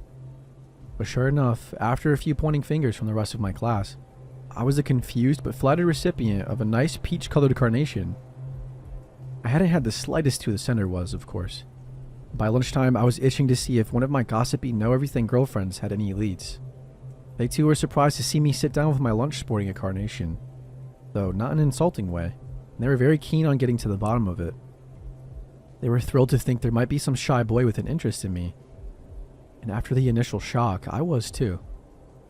But sure enough, after a few pointing fingers from the rest of my class, I was a confused but flattered recipient of a nice peach-colored carnation. I hadn't had the slightest clue the sender was, of course. By lunchtime, I was itching to see if one of my gossipy know-everything girlfriends had any leads. They too were surprised to see me sit down with my lunch sporting a carnation, though not in an insulting way, and they were very keen on getting to the bottom of it. They were thrilled to think there might be some shy boy with an interest in me. And after the initial shock, I was too.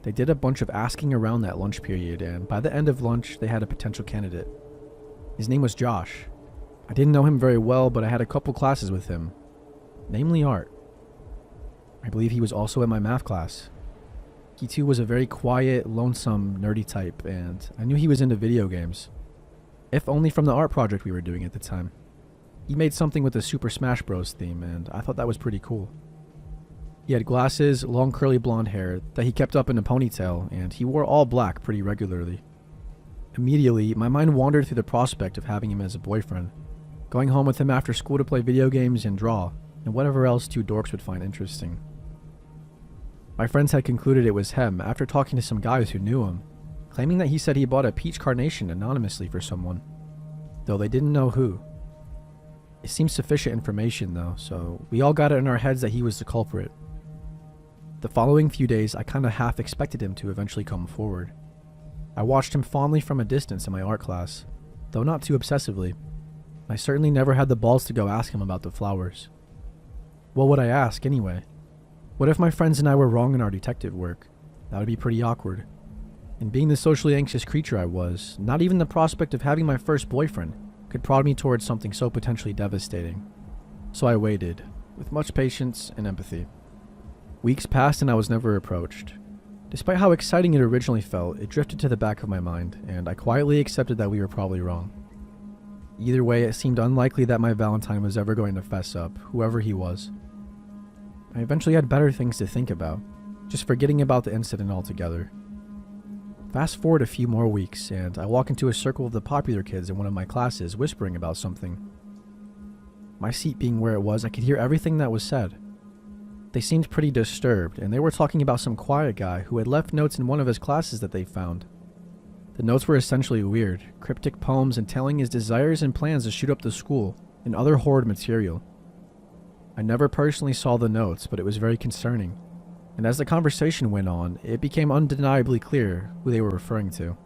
They did a bunch of asking around that lunch period, and by the end of lunch, they had a potential candidate. His name was Josh. I didn't know him very well, but I had a couple classes with him, namely art. I believe he was also in my math class. He too was a very quiet, lonesome, nerdy type, and I knew he was into video games. If only from the art project we were doing at the time. He made something with the Super Smash Bros. Theme, and I thought that was pretty cool. He had glasses, long curly blonde hair that he kept up in a ponytail, and he wore all black pretty regularly. Immediately, my mind wandered through the prospect of having him as a boyfriend, going home with him after school to play video games and draw, and whatever else two dorks would find interesting. My friends had concluded it was him after talking to some guys who knew him, claiming that he said he bought a peach carnation anonymously for someone, though they didn't know who. It seemed sufficient information though, so we all got it in our heads that he was the culprit. The following few days, I kinda half expected him to eventually come forward. I watched him fondly from a distance in my art class, though not too obsessively. I certainly never had the balls to go ask him about the flowers. What would I ask anyway? What if my friends and I were wrong in our detective work? That would be pretty awkward. And being the socially anxious creature I was, not even the prospect of having my first boyfriend could prod me towards something so potentially devastating. So I waited, with much patience and empathy. Weeks passed and I was never approached. Despite how exciting it originally felt, it drifted to the back of my mind, and I quietly accepted that we were probably wrong. Either way, it seemed unlikely that my Valentine was ever going to fess up, whoever he was. I eventually had better things to think about, just forgetting about the incident altogether. Fast forward a few more weeks, and I walk into a circle of the popular kids in one of my classes whispering about something. My seat being where it was, I could hear everything that was said. They seemed pretty disturbed, and they were talking about some quiet guy who had left notes in one of his classes that they found. The notes were essentially weird, cryptic poems entailing his desires and plans to shoot up the school, and other horrid material. I never personally saw the notes, but it was very concerning, and as the conversation went on, it became undeniably clear who they were referring to.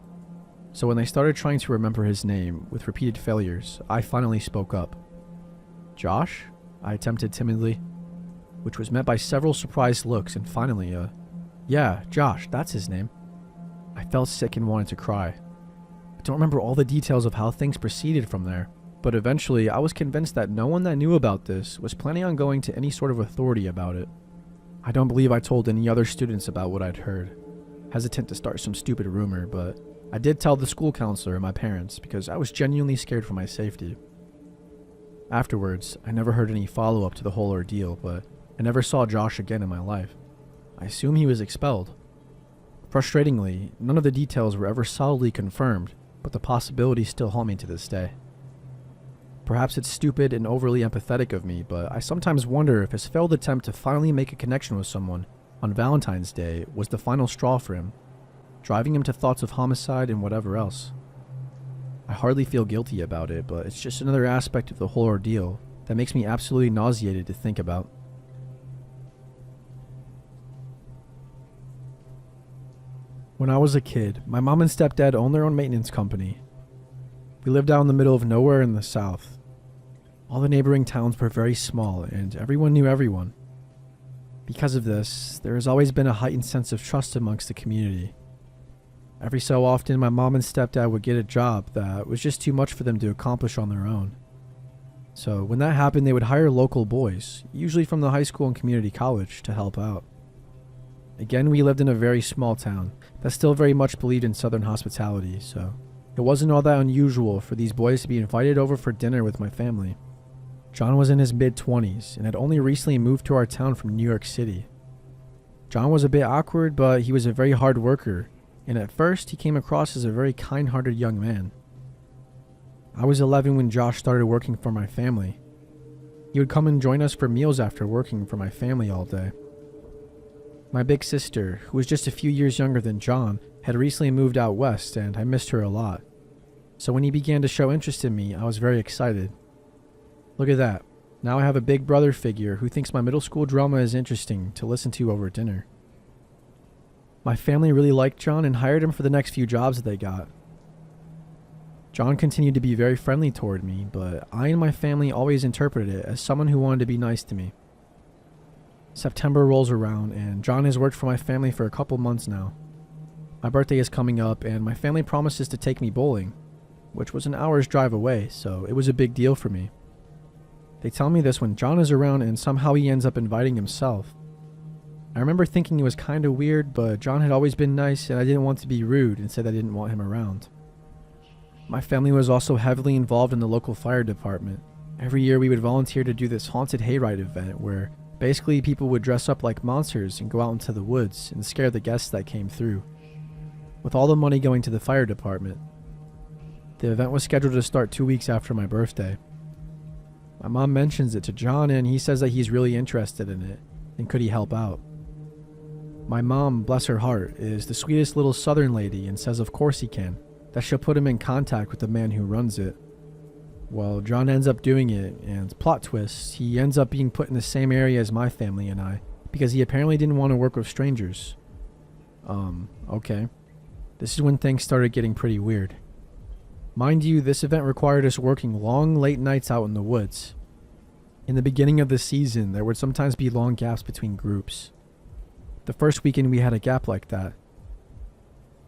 So when they started trying to remember his name, with repeated failures, I finally spoke up. "Josh?" I attempted timidly, which was met by several surprised looks and finally "Yeah, Josh, that's his name." I felt sick and wanted to cry. I don't remember all the details of how things proceeded from there, but eventually I was convinced that no one that knew about this was planning on going to any sort of authority about it. I don't believe I told any other students about what I'd heard, hesitant to start some stupid rumor, but I did tell the school counselor and my parents because I was genuinely scared for my safety. Afterwards, I never heard any follow-up to the whole ordeal, but I never saw Josh again in my life. I assume he was expelled. Frustratingly, none of the details were ever solidly confirmed, but the possibilities still haunt me to this day. Perhaps it's stupid and overly empathetic of me, but I sometimes wonder if his failed attempt to finally make a connection with someone on Valentine's Day was the final straw for him, driving him to thoughts of homicide and whatever else. I hardly feel guilty about it, but it's just another aspect of the whole ordeal that makes me absolutely nauseated to think about. When I was a kid, my mom and stepdad owned their own maintenance company. We lived out in the middle of nowhere in the south. All the neighboring towns were very small, and everyone knew everyone. Because of this, there has always been a heightened sense of trust amongst the community. Every so often, my mom and stepdad would get a job that was just too much for them to accomplish on their own. So when that happened, they would hire local boys, usually from the high school and community college, to help out. Again, we lived in a very small town that still very much believed in Southern hospitality, so it wasn't all that unusual for these boys to be invited over for dinner with my family. John was in his mid-20s and had only recently moved to our town from New York City. John was a bit awkward, but he was a very hard worker, and at first he came across as a very kind-hearted young man. I was 11 when Josh started working for my family. He would come and join us for meals after working for my family all day. My big sister, who was just a few years younger than John, had recently moved out west, and I missed her a lot. So when he began to show interest in me, I was very excited. Look at that. Now I have a big brother figure who thinks my middle school drama is interesting to listen to over dinner. My family really liked John and hired him for the next few jobs that they got. John continued to be very friendly toward me, but I and my family always interpreted it as someone who wanted to be nice to me. September rolls around, and John has worked for my family for a couple months now. My birthday is coming up, and my family promises to take me bowling, which was an hour's drive away, so it was a big deal for me. They tell me this when John is around, and somehow he ends up inviting himself. I remember thinking it was kind of weird, but John had always been nice, and I didn't want to be rude and said I didn't want him around. My family was also heavily involved in the local fire department. Every year we would volunteer to do this haunted hayride event where basically people would dress up like monsters and go out into the woods and scare the guests that came through, with all the money going to the fire department. The event was scheduled to start 2 weeks after my birthday. My mom mentions it to John, and he says that he's really interested in it, and could he help out. My mom, bless her heart, is the sweetest little southern lady and says of course he can, that she'll put him in contact with the man who runs it. Well, John ends up doing it, and plot twist, he ends up being put in the same area as my family and I, because he apparently didn't want to work with strangers. Okay. This is when things started getting pretty weird. Mind you, this event required us working long, late nights out in the woods. In the beginning of the season, there would sometimes be long gaps between groups. The first weekend we had a gap like that.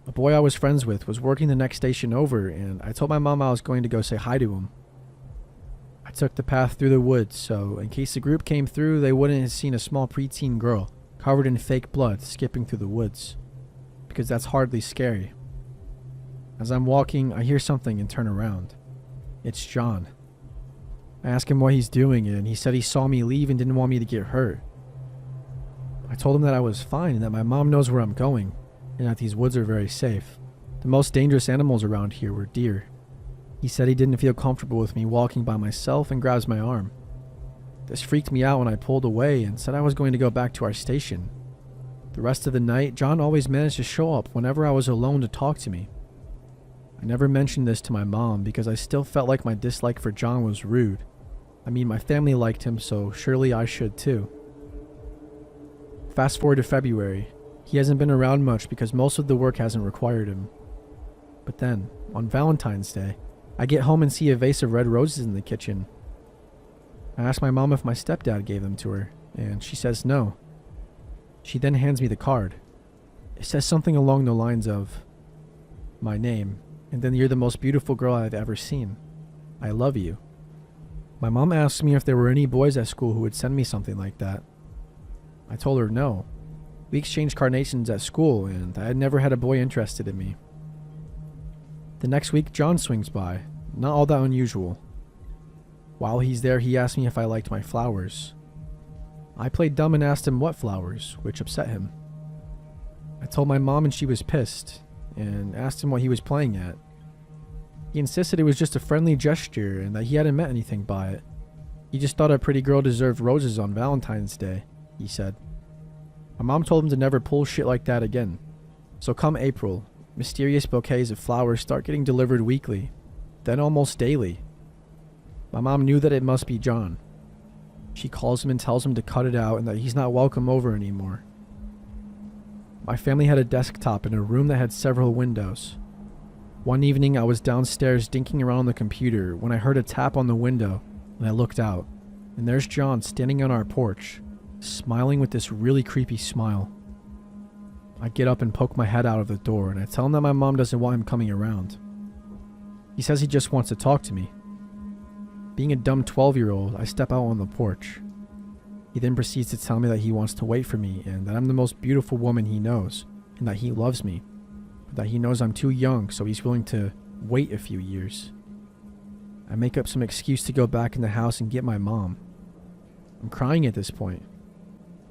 A boy I was friends with was working the next station over, and I told my mom I was going to go say hi to him. I took the path through the woods, so in case the group came through, they wouldn't have seen a small preteen girl covered in fake blood skipping through the woods, because that's hardly scary. As I'm walking, I hear something and turn around. It's John. I ask him what he's doing, and he said he saw me leave and didn't want me to get hurt. I told him that I was fine and that my mom knows where I'm going, and that these woods are very safe. The most dangerous animals around here were deer. He said he didn't feel comfortable with me walking by myself and grabs my arm. This freaked me out when I pulled away and said I was going to go back to our station. The rest of the night, John always managed to show up whenever I was alone to talk to me. I never mentioned this to my mom because I still felt like my dislike for John was rude. I mean, my family liked him, so surely I should too. Fast forward to February. He hasn't been around much because most of the work hasn't required him. But then, on Valentine's Day, I get home and see a vase of red roses in the kitchen. I ask my mom if my stepdad gave them to her, and she says no. She then hands me the card. It says something along the lines of, my name, and then you're the most beautiful girl I've ever seen. I love you. My mom asked me if there were any boys at school who would send me something like that. I told her no. We exchanged carnations at school, and I had never had a boy interested in me. The next week, John swings by, not all that unusual. While he's there, he asked me if I liked my flowers. I played dumb and asked him what flowers, which upset him. I told my mom and she was pissed, and asked him what he was playing at. He insisted it was just a friendly gesture and that he hadn't meant anything by it. He just thought a pretty girl deserved roses on Valentine's Day, he said. My mom told him to never pull shit like that again. So come April, mysterious bouquets of flowers start getting delivered weekly. then almost daily. My mom knew that it must be John. She calls him and tells him to cut it out and that he's not welcome over anymore. My family had a desktop in a room that had several windows. One evening I was downstairs dinking around on the computer when I heard a tap on the window, and I looked out, and there's John standing on our porch, smiling with this really creepy smile. I get up and poke my head out of the door, and I tell him that my mom doesn't want him coming around. He says he just wants to talk to me. Being a dumb 12-year-old, I step out on the porch. He then proceeds to tell me that he wants to wait for me and that I'm the most beautiful woman he knows and that he loves me, but that he knows I'm too young, so he's willing to wait a few years. I make up some excuse to go back in the house and get my mom. I'm crying at this point,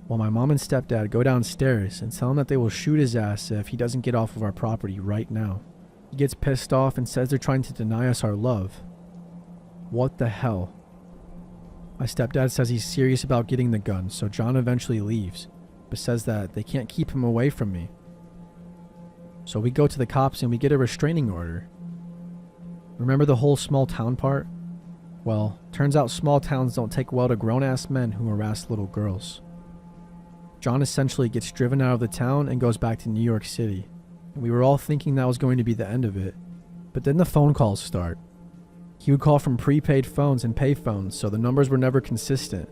while my mom and stepdad go downstairs and tell him that they will shoot his ass if he doesn't get off of our property right now. He gets pissed off and says they're trying to deny us our love. What the hell? My stepdad says he's serious about getting the gun, so John eventually leaves, but says that they can't keep him away from me. So we go to the cops and we get a restraining order. Remember the whole small town part? Well, turns out small towns don't take well to grown-ass men who harass little girls. John essentially gets driven out of the town and goes back to New York City, and we were all thinking that was going to be the end of it, but then the phone calls start. He would call from prepaid phones and pay phones, so the numbers were never consistent.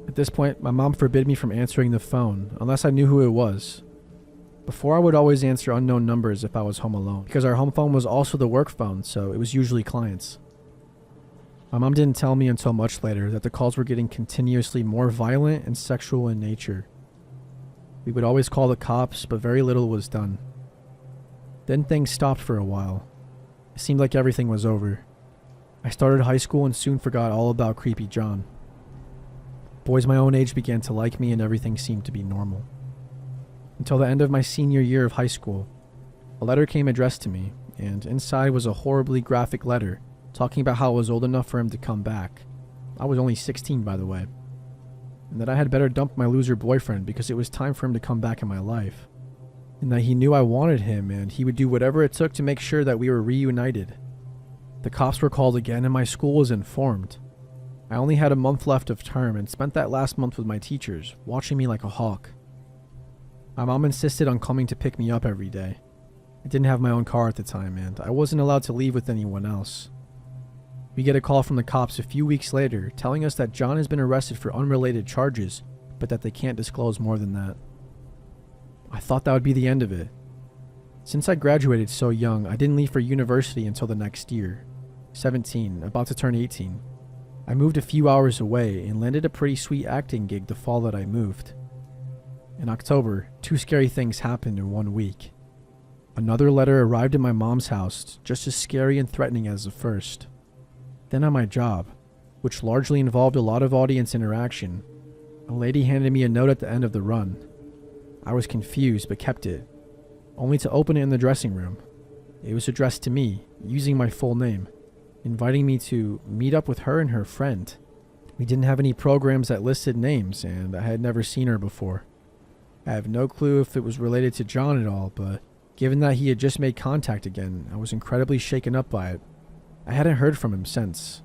At this point, my mom forbid me from answering the phone unless I knew who it was. Before, I would always answer unknown numbers if I was home alone, because our home phone was also the work phone, so it was usually clients. My mom didn't tell me until much later that the calls were getting continuously more violent and sexual in nature. We would always call the cops, but very little was done. Then things stopped for a while. It seemed like everything was over. I started high school and soon forgot all about creepy John. Boys my own age began to like me and everything seemed to be normal. Until the end of my senior year of high school, a letter came addressed to me, and inside was a horribly graphic letter talking about how I was old enough for him to come back. I was only 16, by the way. And that I had better dump my loser boyfriend because it was time for him to come back in my life. And that he knew I wanted him and he would do whatever it took to make sure that we were reunited. The cops were called again and my school was informed. I only had a month left of term and spent that last month with my teachers, watching me like a hawk. My mom insisted on coming to pick me up every day. I didn't have my own car at the time and I wasn't allowed to leave with anyone else. We get a call from the cops a few weeks later telling us that John has been arrested for unrelated charges, but that they can't disclose more than that. I thought that would be the end of it. Since I graduated so young, I didn't leave for university until the next year. 17, about to turn 18. I moved a few hours away and landed a pretty sweet acting gig the fall that I moved. In October, 2 scary things happened in 1 week. Another letter arrived at my mom's house, just as scary and threatening as the first. Then on my job, which largely involved a lot of audience interaction, a lady handed me a note at the end of the run. I was confused but kept it, only to open it in the dressing room. It was addressed to me, using my full name, inviting me to meet up with her and her friend. We didn't have any programs that listed names, and I had never seen her before. I have no clue if it was related to John at all, but given that he had just made contact again, I was incredibly shaken up by it. I hadn't heard from him since.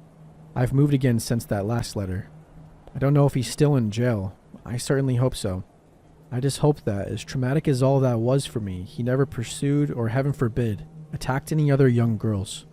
I've moved again since that last letter. I don't know if he's still in jail. I certainly hope so. I just hope that, as traumatic as all that was for me, he never pursued or, heaven forbid, attacked any other young girls.